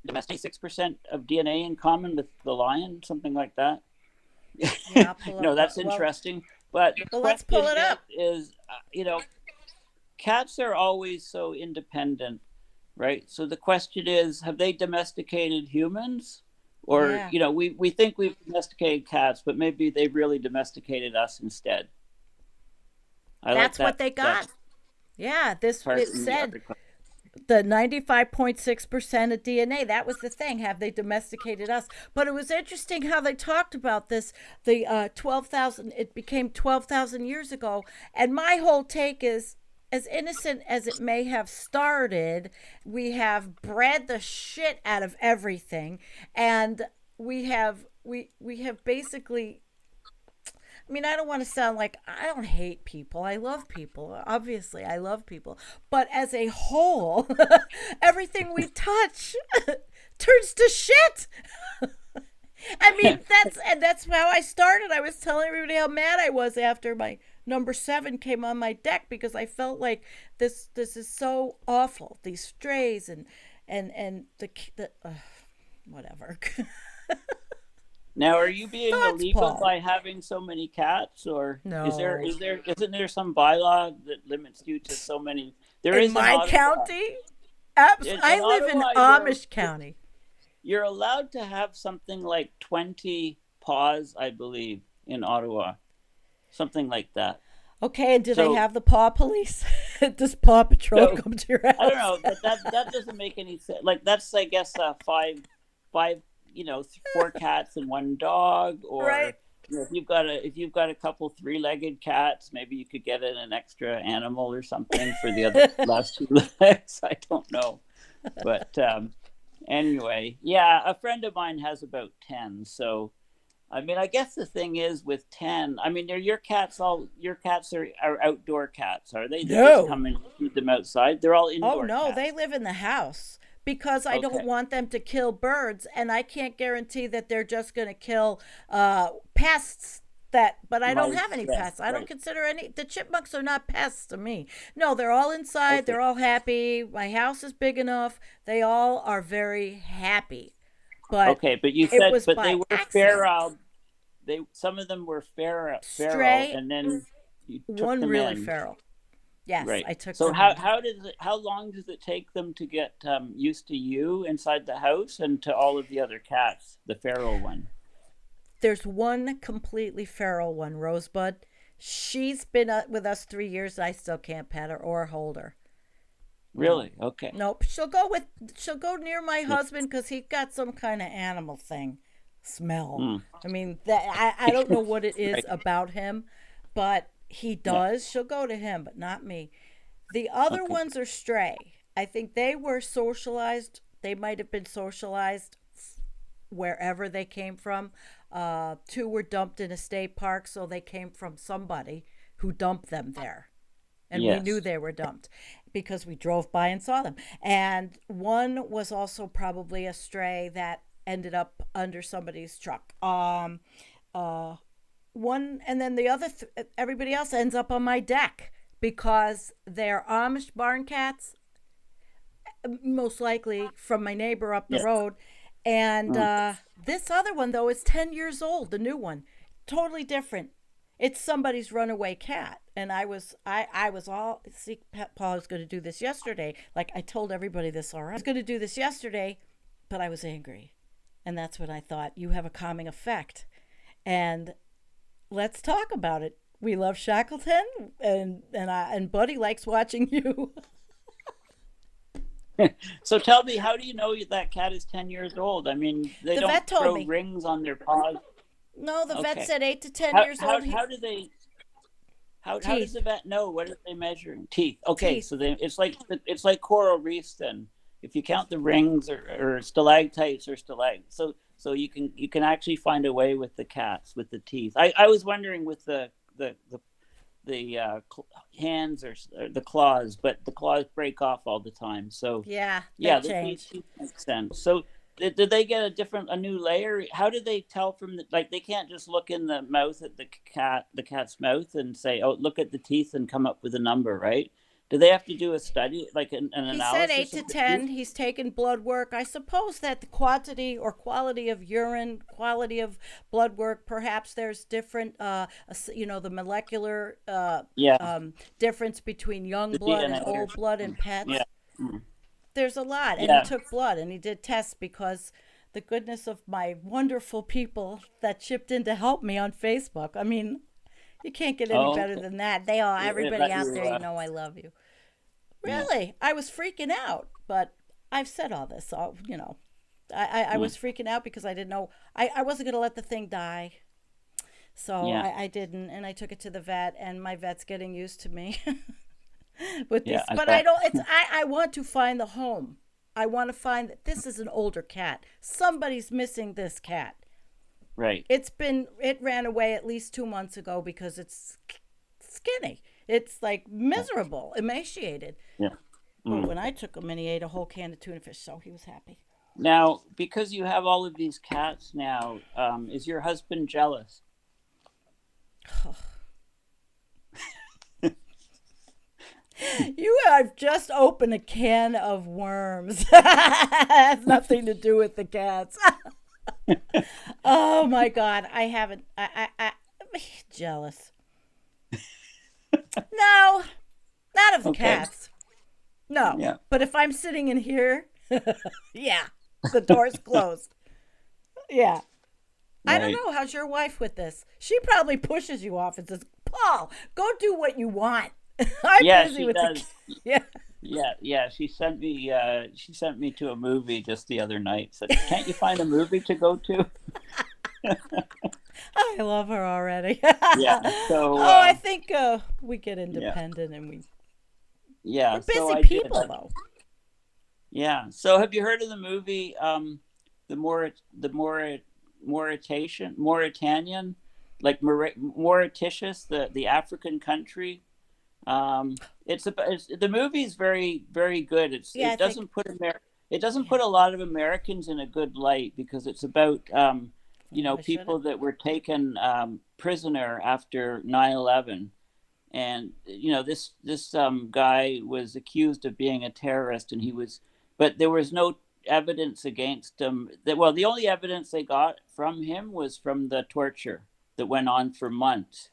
domestic 6% of DNA in common with the lion, something like that.
Yeah,
that's interesting. But
let's pull it up.
Is cats are always so independent, right? So the question is, have they domesticated humans? Or, we think we've domesticated cats, but maybe they've really domesticated us instead.
That's what they got. Yeah, it said the 95.6% of DNA. That was the thing. Have they domesticated us? But it was interesting how they talked about this. The 12,000, it became 12,000 years ago. And my whole take is, as innocent as it may have started, we have bred the shit out of everything, and we have basically, I mean, I don't want to sound like I don't hate people. I love people. Obviously, I love people. But as a whole, everything we touch turns to shit. I mean, that's how I started. I was telling everybody how mad I was after my number 7 came on my deck, because I felt like this is so awful. These strays and the whatever.
Now, are you being illegal
Paul?
by having so many cats, or
No?
Isn't there some bylaw that limits you to so many? There is
in my county. I live in Amish County.
You're allowed to have something like 20 paws, I believe, in Ottawa. Something like that.
Okay, and do they have the paw police? Does Paw Patrol come to your house?
I don't know, but that doesn't make any sense. Like, that's, I guess, 4 cats and 1 dog, or
right.
If you've got a couple 3-legged cats, maybe you could get in an extra animal or something for the other last 2 legs. I don't know, but anyway, yeah, a friend of mine has about 10. So, I mean, I guess the thing is with 10, I mean, your cats are outdoor cats, are they? They just come and feed them outside. They're all indoor.
Oh no,
cats.
they live in the house. Because I don't want them to kill birds, and I can't guarantee that they're just going to kill pests. But I don't have any pests. I don't consider the chipmunks are not pests to me. No, they're all inside. Okay. They're all happy. My house is big enough. They all are very happy. But
but you said, they were
accident.
feral. Some of them were feral,
Stray,
and then you took
one
them
really
in.
feral. Yes,
Right.
I took
So
them in.
how long does it take them to get used to you inside the house and to all of the other cats, the feral one?
There's one completely feral one, Rosebud. She's been with us 3 years. I still can't pet her or hold her. No,
Really? Okay.
nope. She'll go near my
Yeah.
husband because he's got some kind of animal thing, smell.
Mm.
I mean, that I don't know what it is
Right.
about him, but he
Yeah.
does. She'll go to him, but not me. The other
Okay.
ones are stray. I think they were socialized. They might have been socialized wherever they came from. Two were dumped in a state park, so they came from somebody who dumped them there. And we knew
Yes.
they were dumped because we drove by and saw them. And one was also probably a stray that ended up under somebody's truck. Uh, One, and then the other, everybody else ends up on my deck because they're Amish barn cats, most likely from my neighbor up the
Yeah.
road. And
Mm.
this other one, though, is 10 years old, the new one. Totally different. It's somebody's runaway cat. And I was all, see, Paul was going to do this yesterday. Like I told everybody this already. I was going to do this yesterday, but I was angry. And that's when I thought, you have a calming effect. And let's talk about it. We love Shackleton, and Buddy likes watching you.
So tell me, how do you know that cat is 10 years old? I mean, they
The
don't
vet told
throw
me.
rings on their paws.
No, the vet
Okay.
said 8 to 10
How,
years
how,
old.
how do they how does
Teeth.
the vet know? What are they measuring? Teeth. Okay,
Teeth.
so it's like coral reefs then. If you count the rings or stalactites or stalagmites, so you can actually find a way with the cats with the teeth. I was wondering with the hands or the claws, but the claws break off all the time. So
Yeah,
yeah,
they change.
teeth make sense. So did they get a new layer? How did they tell from like they can't just look in the mouth at the cat's mouth and say, oh, look at the teeth and come up with a number, right? Do they have to do a study, like an
He said eight
analysis
to
of the
ten.
teeth?
He's taken blood work. I suppose that the quantity or quality of urine, quality of blood work, perhaps there's different, the molecular
Yeah,
difference between young
the
blood and
DNA.
old blood in pets.
Yeah. Mm.
There's a lot, and
Yeah.
he took blood and he did tests because the goodness of my wonderful people that chipped in to help me on Facebook. I mean, you can't get any
Oh,
better than that. They all,
it
everybody
let
out
you.
there, you know, I love you.
Yeah.
Really, I was freaking out, but I've said all this, so I was freaking out because I didn't know I wasn't gonna let the thing die, so
Yeah.
I didn't, and I took it to the vet, and my vet's getting used to me with
Yeah,
this,
I
but
bet.
I don't. I want to find the home. I want to find that this is an older cat. Somebody's missing this cat.
Right.
It ran away at least 2 months ago because it's skinny. It's like miserable, emaciated.
Yeah.
But when I took him and he ate a whole can of tuna fish, so he was happy.
Now, because you have all of these cats now, is your husband jealous?
You have just opened a can of worms. Has nothing to do with the cats. Oh my God, I haven't. I'm jealous. No, not of the
Okay.
cats. No,
Yeah.
but if I'm sitting in here, yeah, the door's closed. Yeah. I don't
Right.
know. How's your wife with this? She probably pushes you off and says, Paul, go do what you want. I'm
Yeah,
busy
she
with
does.
the yeah.
Yeah. She sent me to a movie just the other night. Said, "Can't you find a movie to go to?"
I love her already.
Yeah. So.
I think we get independent and
Yeah.
we're
So
busy
I
people
did.
though.
Yeah. So have you heard of the movie Mauritanian, like Mauritius, the African country? The movie's very very good.
Yeah, I
It doesn't put a lot of Americans in a good light because it's about
I
people
should've.
that were taken prisoner after 9/11, and this guy was accused of being a terrorist, and but there was no evidence against him. The only evidence they got from him was from the torture that went on for months.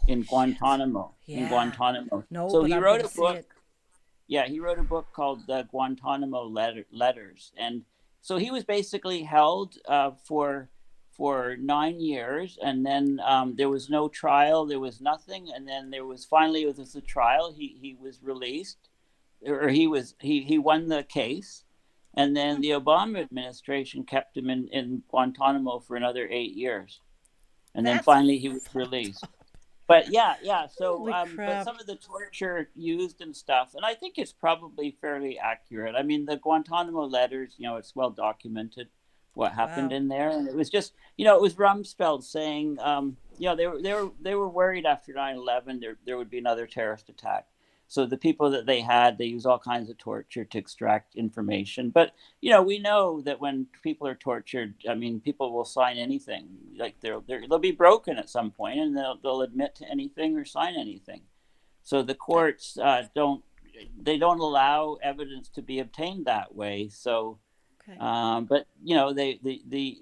in Guantanamo. In
Yeah.
Guantanamo.
No,
So
but
he
I'm
wrote
gonna
a
see
book.
it.
Yeah, he wrote a book called the Guantanamo Letters, and so he was basically held for 9 years, and then there was no trial, there was nothing, and then there was finally it was a trial. He was released, or he won the case, and then the Obama administration kept him in Guantanamo for another 8 years, and then
That's
finally he was
fucked
released.
up.
But yeah, so
Holy
but
crap.
some of the torture used and stuff, and I think it's probably fairly accurate. I mean, the Guantanamo letters, it's well documented what happened
Wow.
in there, and it was just, it was Rumsfeld saying, they were worried after 9/11 there would be another terrorist attack. So the people that they use all kinds of torture to extract information. But we know that when people are tortured, I mean, people will sign anything. Like they'll be broken at some point, and they'll admit to anything or sign anything. So the
That,
courts don't allow evidence to be obtained that way. So,
okay.
but the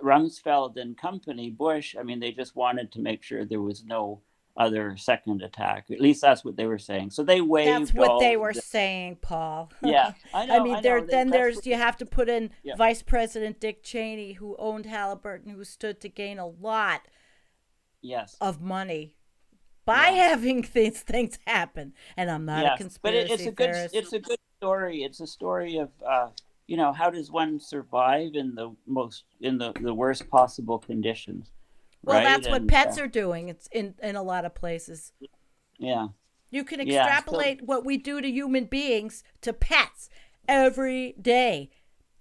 Rumsfeld and company, Bush, I mean, they just wanted to make sure there was no other second attack. At least that's what they were saying. So they
That's
waived
what
all
they
of
were
the.
saying, Paul.
Yeah, I
I
know,
mean,
I know. That's
there's
what.
you have to put in
Yeah.
Vice President Dick Cheney, who owned Halliburton, who stood to gain a lot
Yes.
of money by
Yeah.
having these things happen. And I'm not a
Yes. But it's
conspiracy
a good.
theorist.
It's a good story. It's a story of. How does one survive in the worst possible conditions,
Well,
right?
that's what
And
pets are doing. It's in a lot of places.
yeah,
You can
yeah. So
extrapolate what we do to human beings to pets every day.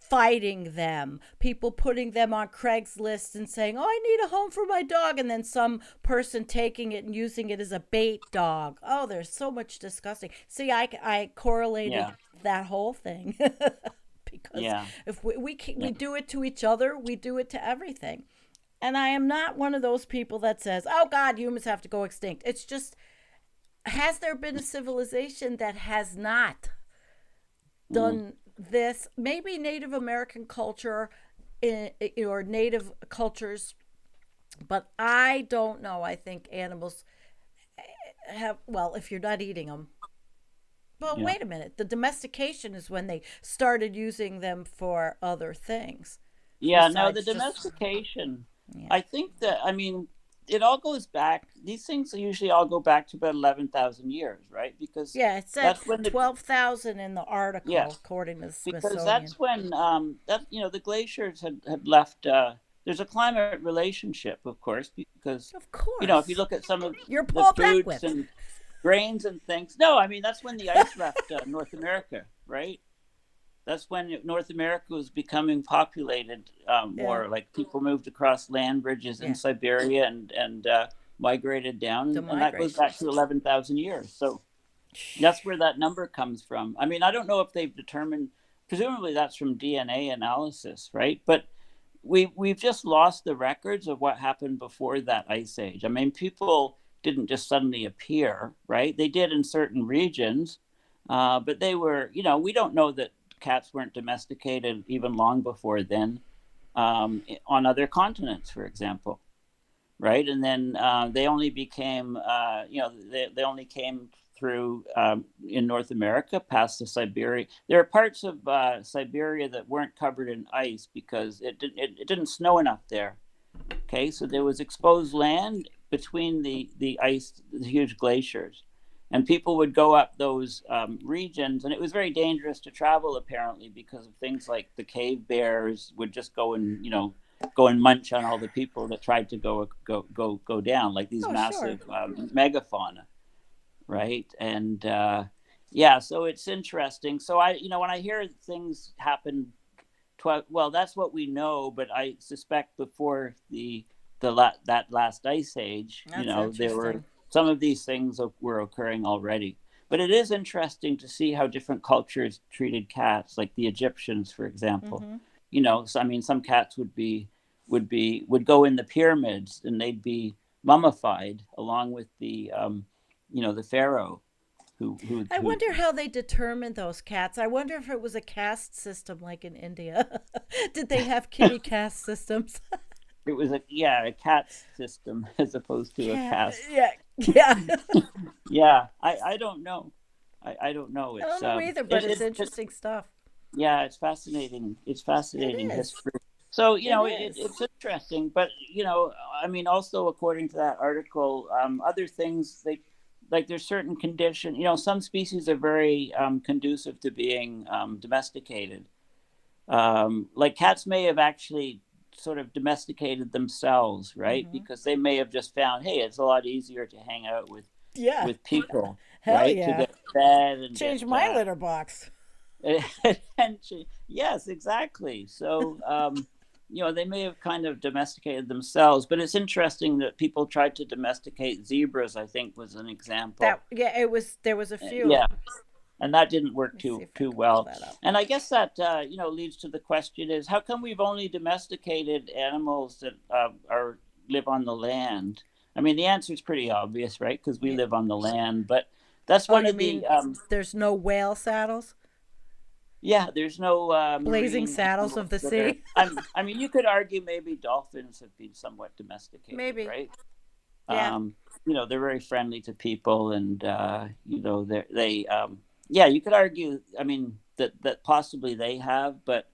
Fighting them, people putting them on Craigslist and saying, "Oh, I need a home for my dog," and then some person taking it and using it as a bait dog. Oh, there's so much disgusting. See, I correlated
yeah,
that whole thing because
yeah,
if we
yeah.
do it to each other, we do it to everything. And I am not one of those people that says, "Oh God, humans have to go extinct." It's just, has there been a civilization that has not
Mm,
done this? Maybe Native American culture, or native cultures, but I don't know. I think animals have, well, if you're not eating them. Well,
yeah.
wait a minute. The domestication is when they started using them for other things
Yeah, no, the
besides just,
domestication,
yeah.
I think that, I mean, it all goes back, these things usually all go back to about 11,000 years, right? Because
Yeah, it said
that's when
12,000 in the article,
yes,
according to the
because
Smithsonian.
that's when, the glaciers had left, there's a climate relationship, of course, because,
Of
if you
course.
look at some of
You're
the
Paul
foods
Beckwith.
and grains and things, no, I mean, that's when the ice left North America, right? That's when North America was becoming populated
Yeah,
more. Like people moved across land bridges in
yeah.
Siberia and migrated
To
down, and that goes
migrate.
back to 11,000 years. So that's where that number comes from. I mean, I don't know if they've determined. Presumably, that's from DNA analysis, right? But we've just lost the records of what happened before that ice age. I mean, people didn't just suddenly appear, right? They did in certain regions, but they were, we don't know that cats weren't domesticated even long before then, on other continents, for example, right? And then they only became, they only came through in North America past the Siberia. There are parts of Siberia that weren't covered in ice because it didn't snow enough there. Okay, so there was exposed land between the ice, the huge glaciers, and people would go up those regions, and it was very dangerous to travel apparently because of things like the cave bears would just go and munch on all the people that tried to go down, like these
Oh, sure.
massive megafauna, right? And yeah, so it's interesting. So when I hear things happen, well, that's what we know, but I suspect before that last ice age,
That's
there were
interesting.
some of these things were occurring already. But it is interesting to see how different cultures treated cats, like the Egyptians, for example.
Mm-hmm.
So I mean, some cats would go in the pyramids and they'd be mummified along with the pharaoh
I
who
wonder how they determined those cats. I wonder if it was a caste system like in India. Did they have kitty caste systems?
It was a cat system as opposed to a caste.
Yeah, yeah.
Yeah, I don't know. I don't know.
I don't know either, but it's interesting stuff.
Yeah, it's fascinating. It's fascinating
It is.
history. So,
It is.
it's interesting, but, I mean, also according to that article, other things, there's certain condition, some species are very conducive to being domesticated. Like cats may have actually sort of domesticated themselves, right?
Mm-hmm.
Because they may have just found, hey, it's a lot easier to hang out with people,
Hell
right?
yeah.
To get fed and
change my litter box.
Yes, exactly. So, they may have kind of domesticated themselves, but it's interesting that people tried to domesticate zebras, I think was an example.
There was a few.
Yeah. And that didn't work too well. And I guess that, leads to the question is, how come we've only domesticated animals that live on the land? I mean, the answer is pretty obvious, right? Because we live on the land, but that's one of the...
there's no whale saddles?
Yeah, there's no
blazing saddles of the sea.
I mean, you could argue maybe dolphins have been somewhat domesticated,
maybe,
right?
Yeah.
They're very friendly to people, and you could argue. I mean, that possibly they have, but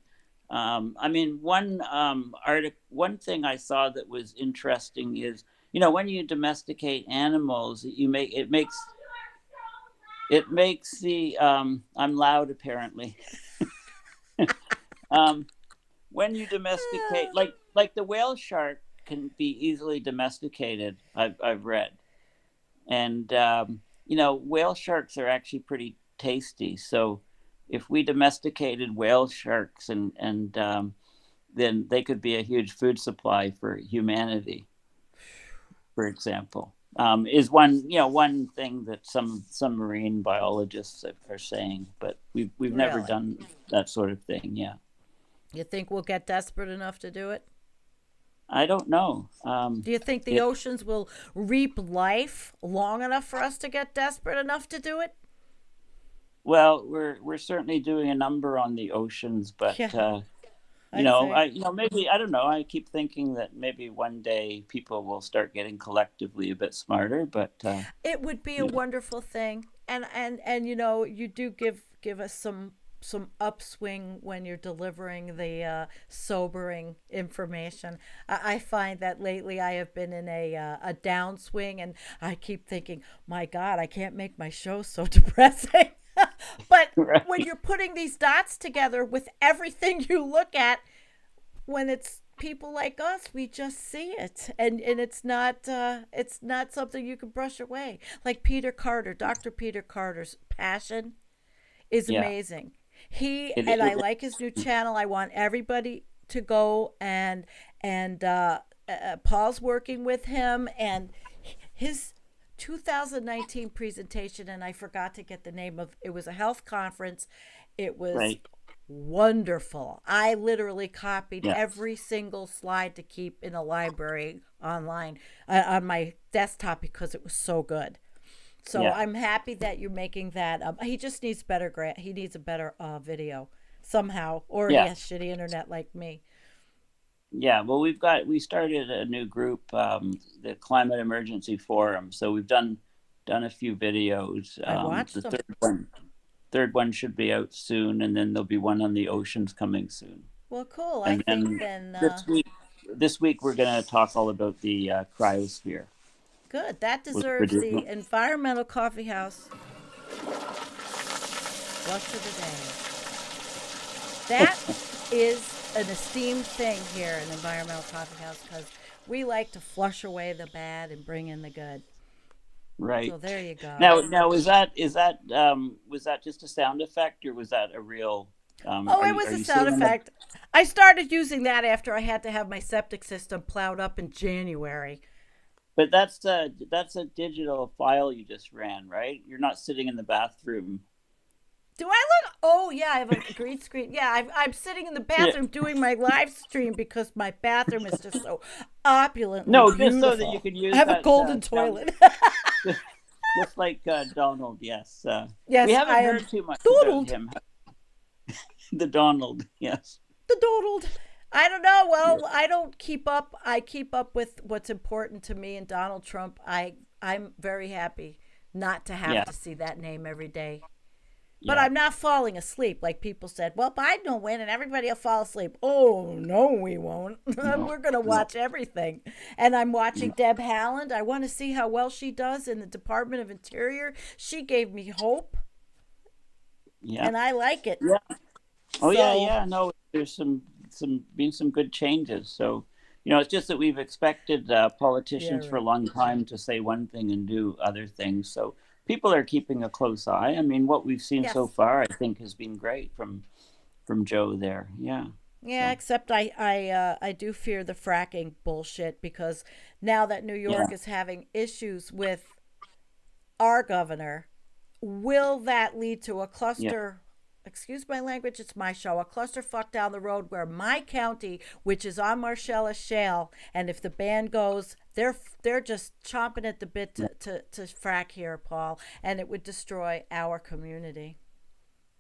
I mean, one thing I saw that was interesting is, when you domesticate animals, it makes the I'm loud apparently. When you domesticate, like the whale shark can be easily domesticated. I've read, and whale sharks are actually pretty tasty. So if we domesticated whale sharks and then they could be a huge food supply for humanity, for example. Is one thing that some marine biologists are saying, but we've never done that sort of thing. Yeah.
You think we'll get desperate enough to do it?
I don't know.
Do you think the oceans will reap life long enough for us to get desperate enough to do it?
Well, we're certainly doing a number on the oceans, but maybe, I don't know. I keep thinking that maybe one day people will start getting collectively a bit smarter, but
it would be a wonderful thing. And you do give us some upswing when you're delivering the sobering information. I find that lately I have been in a downswing, and I keep thinking, my God, I can't make my show so depressing. But
right.
When you're putting these dots together with everything you look at, when it's people like us, we just see it, and it's not something you can brush away. Like Peter Carter, Dr. Peter Carter's passion is amazing. I like his new channel. I want everybody to go and Paul's working with him, and his 2019 presentation, and I forgot to get the name of it. Was a health conference. It was wonderful. I literally copied every single slide to keep in a library online on my desktop because it was so good. So I'm happy that you're making that. He just needs he needs a better video somehow, or he has shitty internet like me.
Yeah, well, we started a new group, the Climate Emergency Forum. So we've done a few videos.
I watched
them. Third one should be out soon, and then there'll be one on the oceans coming soon.
Well, cool.
And
I think then
this week we're going to talk all about the cryosphere.
Good. That deserves the Environmental Coffee House Flush of the Day. That is an esteemed thing here in Environmental Coffee House, because we like to flush away the bad and bring in the good.
Right.
So there you go.
Now was that just a sound effect, or was that a real?
It was a sound effect. I started using that after I had to have my septic system plowed up in January.
But that's a digital file you just ran, right? You're not sitting in the bathroom.
Do I look? Oh yeah, I have a green screen. Yeah, I'm sitting in the bathroom doing my live stream because my bathroom is just so opulently beautiful.
Just so that you can use.
I have a golden toilet.
Just like Donald, yes.
Yes,
we haven't heard too much
Donald.
about him. The Donald, yes.
The Donald. I don't know. Well, I don't keep up. I keep up with what's important to me and Donald Trump. I'm very happy not to have
Yeah,
to see that name every day. But
yeah,
I'm not falling asleep like people said. Well, Biden will win and everybody will fall asleep. Oh, no, we won't.
no,
We're going to
no,
watch everything. And I'm watching
no.
Deb Haaland. I want to see how well she does in the Department of Interior. She gave me hope,
Yeah,
and I like it.
yeah. Oh yeah,
So,
yeah. No, there's some good changes. So, it's just that we've expected
yeah,
politicians for a
right.
long time to say one thing and do other things. So people are keeping a close eye. I mean, what we've seen so
Yes.
far, I think, has been great from Joe there. Yeah.
Yeah,
So
except I do fear the fracking bullshit because now that New
yeah,
York is having issues with our governor, will that lead to a
yeah,
cluster? Excuse my language, it's my show. A clusterfuck down the road where my county, which is on Marcellus Shale, and if the ban goes, they're just chomping at the bit
yeah,
to frack here, Paul, and it would destroy our community.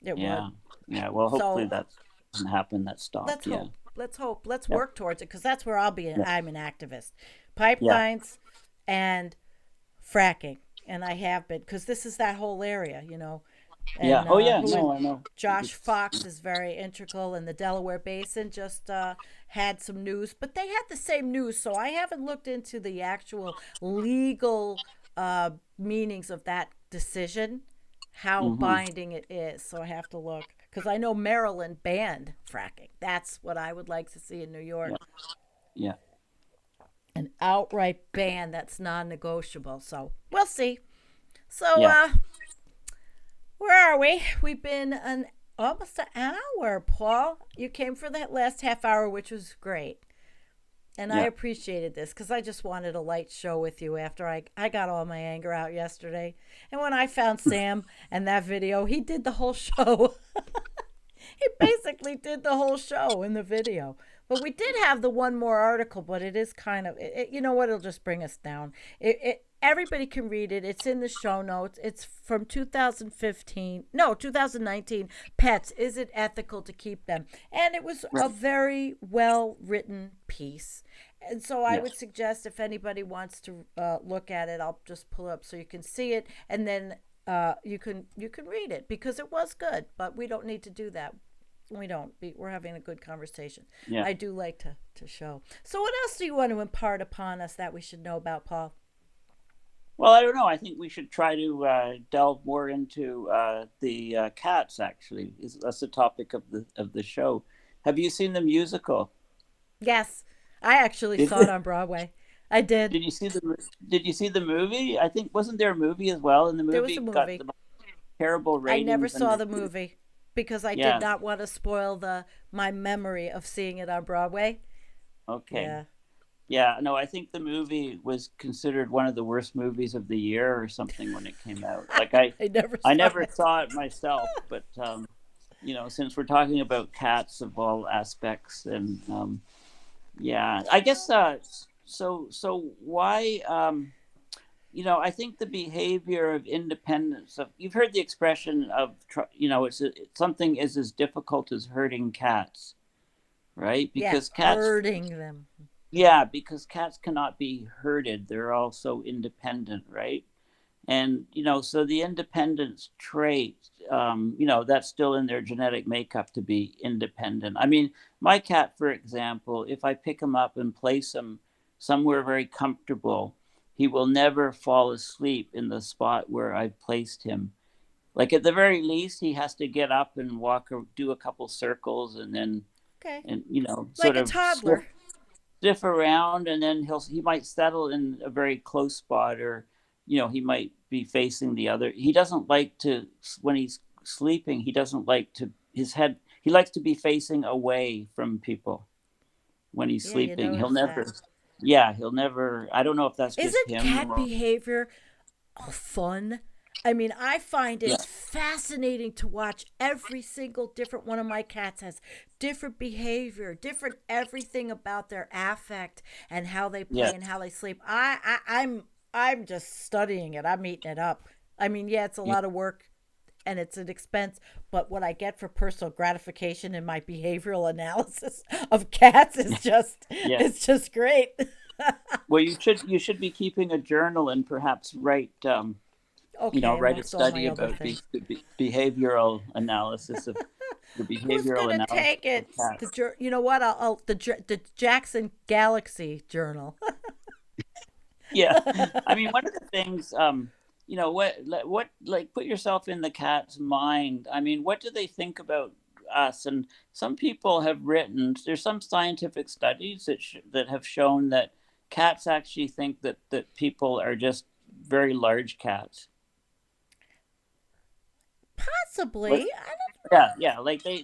It would.
yeah, yeah. Well, hopefully
So
that doesn't happen. That's
let's
stopped. Yeah,
hope. Let's hope. Let's
yeah,
work towards it because that's where I'll be.
yeah,
I'm an activist.
yeah,
Pipelines and fracking, and I have been because this is that whole area,
yeah.
and
Oh yeah,
who
no, I know.
Josh
It's
Fox is very integral, and the Delaware Basin just had some news, but they had the same news, so I haven't looked into the actual legal meanings of that decision, how
hmm
binding it is. So I have to look because I know Maryland banned fracking. That's what I would like to see in New
yeah,
York,
yeah,
an outright ban that's non-negotiable. So we'll see. So
yeah,
where are we? We've been almost an hour, Paul. You came for that last half hour, which was great. And I
yeah.
appreciated this because I just wanted a light show with you after I got all my anger out yesterday. And when I found Sam and that video, he did the whole show. He basically did the whole show in the video. But we did have the one more article, but it is kind of, you know what, it'll just bring us down. Everybody can read it. It's in the show notes. It's from 2015, no, 2019. Pets, is it ethical to keep them? And it was a
Right.
very well written piece. And so I
Yeah.
would suggest if anybody wants to look at it, I'll just pull it up so you can see it, and then you can read it because it was good. But we don't need to do that. We don't. We're having a good conversation.
Yeah.
I do like to show. So what else do you want to impart upon us that we should know about, Paul?
Well, I don't know. I think we should try to delve more into the cats. Actually, that's the topic of the show. Have you seen the musical?
Yes, I actually
Did,
saw it on Broadway. I did.
did you see Did you see the movie? I think wasn't there a movie as well? And the
There was a
movie got
movie.
the terrible
I never
ratings.
saw the movie because I did
Yeah.
not want to spoil my memory of seeing it on Broadway.
Okay.
Yeah.
Yeah. No, I think the movie was considered one of the worst movies of the year or something when it came out. Like
I never
I
saw
never
it.
saw it myself, but since we're talking about cats of all aspects, and yeah, I guess so why I think the behavior of independence of you've heard the expression of it's something is as difficult as herding cats, right?
Yeah,
Because cats
hurting them.
yeah, because cats cannot be herded. They're all so independent, right? And so the independence trait, that's still in their genetic makeup to be independent. I mean, my cat, for example, if I pick him up and place him somewhere very comfortable, he will never fall asleep in the spot where I've placed him. Like at the very least, he has to get up and walk or do a couple circles, and then
Okay.
and
Like
sort
a
of sniff,
toddler.
sniff around, and then he might settle in a very close spot, or he might be facing the other. He doesn't like to when he's sleeping. He doesn't like to his head. He likes to be facing away from people when he's
Yeah, you
sleeping. He'll
notice
never.
that.
Yeah, he'll never. I don't know if that's just
Isn't
him
cat
or
behavior fun? I mean, I find
yeah,
it fascinating to watch every single different one of my cats has different behavior, different everything about their affect and how they play
yeah,
and how they sleep. I'm just studying it. I'm eating it up. I mean, yeah, it's a
yeah,
lot of work and it's an expense, but what I get for personal gratification in my behavioral analysis of cats is just
Yeah.
it's just great.
Well, you should be keeping a journal and perhaps write
Okay,
write a
amongst all my
study
other
about
things.
the behavioral analysis of the
Who's
behavioral
gonna
analysis
take it?
of cats.
You know what? The Jackson Galaxy Journal.
Yeah, I mean, one of the things, what, like, put yourself in the cat's mind. I mean, what do they think about us? And some people have written. There's some scientific studies that have shown that cats actually think that people are just very large cats.
Possibly.
Yeah, like they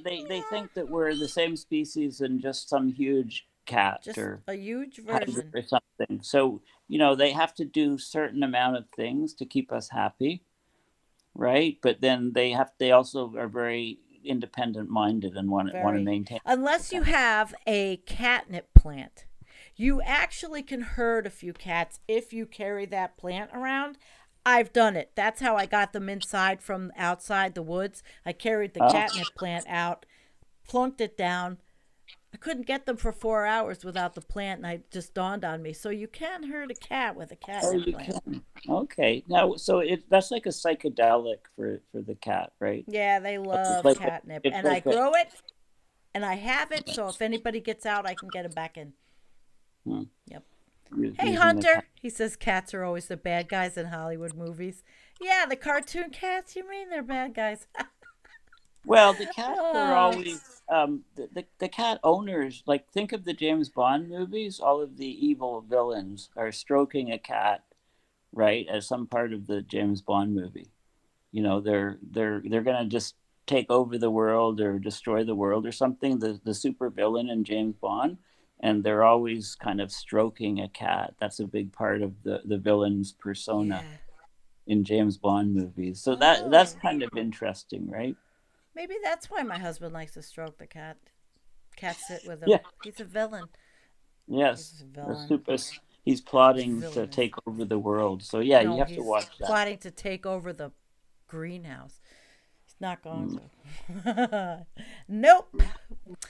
think that we're the same species and just some huge cat
Just
or
a huge
tiger
version.
or something. So, they have to do certain amount of things to keep us happy, right? But then they also are very independent minded and want to
Very.
maintain.
Unless you have a catnip plant. You actually can herd a few cats if you carry that plant around. I've done it. That's how I got them inside from outside the woods. I carried the catnip plant out, plunked it down. I couldn't get them for 4 hours without the plant, and it just dawned on me. So you can herd a cat with a
Oh,
catnip
you
plant.
can. Okay. Now, so that's like a psychedelic for the cat, right?
Yeah, they love
like
catnip.
it's
And I
like a-
grow it, and I have it, so if anybody gets out, I can get them back in. Yep. Hey,
using the
Hunter.
cat.
He says cats are always the bad guys in Hollywood movies. Yeah, the cartoon cats, you mean they're bad guys.
Well, the cats are always the cat owners. Like, think of the James Bond movies. All of the evil villains are stroking a cat, right, as some part of the James Bond movie. They're gonna just take over the world or destroy the world or something. The super villain in James Bond, and they're always kind of stroking a cat. That's a big part of the villain's persona in James Bond movies. So that's kind of interesting, right?
Maybe that's why my husband likes to stroke the cat. Cat sit with him.
Yeah.
He's a villain.
Yes,
He's a villain.
he's plotting to
Villainous.
take over the world. So yeah,
No,
you have
he's
to watch that.
plotting to take over the greenhouse. He's not going to. Nope.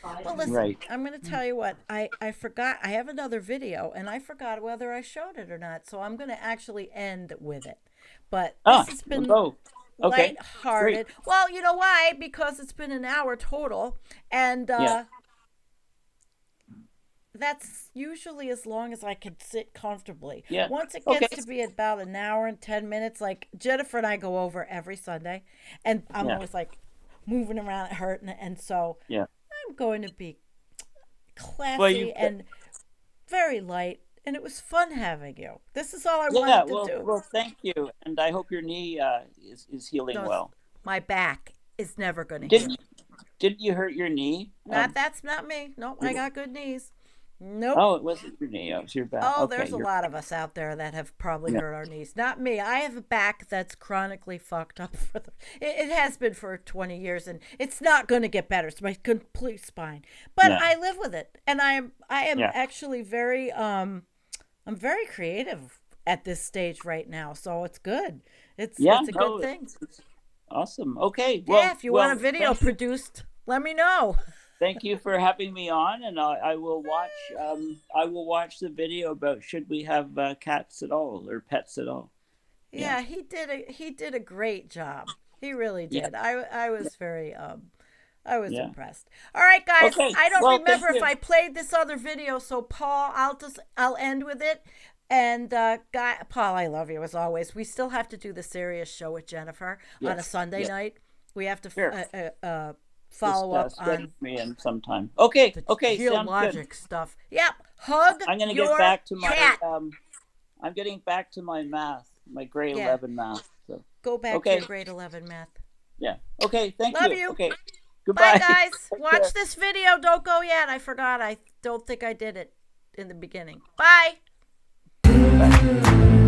Well, listen,
Right.
I'm going to tell you what. I forgot. I have another video, and I forgot whether I showed it or not. So I'm going to actually end with it. But this has been
okay.
lighthearted.
Great.
Well, you know why? Because it's been an hour total, and that's usually as long as I can sit comfortably.
Yeah.
Once it gets to be about an hour and 10 minutes, like Jennifer and I go over every Sunday, and I'm always like moving around, hurting, and so I'm going to be classy and very light. And it was fun having you. This is all I wanted to do.
Well, thank you, and I hope your knee is healing well.
My back is never going to heal.
Didn't you hurt your knee?
That's not me. Nope, I got good knees. Nope.
Oh, it wasn't your knee. It was your back.
Oh,
okay,
there's a lot of us out there that have probably hurt our knees. Not me. I have a back that's chronically fucked up. It has been for 20 years, and it's not going to get better. It's my complete spine. But I live with it, and I am actually very I'm very creative at this stage right now, so it's good. It's a good thing.
It's awesome. Okay. Well,
if you want a video produced, let me know.
Thank you for having me on, and I will watch. I will watch the video about should we have cats at all or pets at all.
Yeah, he did a great job. He really did. Yeah. I was very impressed. All right, guys. Okay. I don't remember if I played this other video, so Paul, I'll end with it. And Paul, I love you as always. We still have to do the serious show with Jennifer on a Sunday night. We have to follow up on
me in sometime. Okay.
Geologic stuff. Yep. Hug.
I'm gonna get back to my I'm getting back to my math, my grade 11 math. So
go back to your grade 11 math.
Yeah. Okay. Thank you.
Love you.
Okay. Goodbye.
Bye, guys. Watch this video. Don't go yet. I forgot. I don't think I did it in the beginning. Bye.
Bye.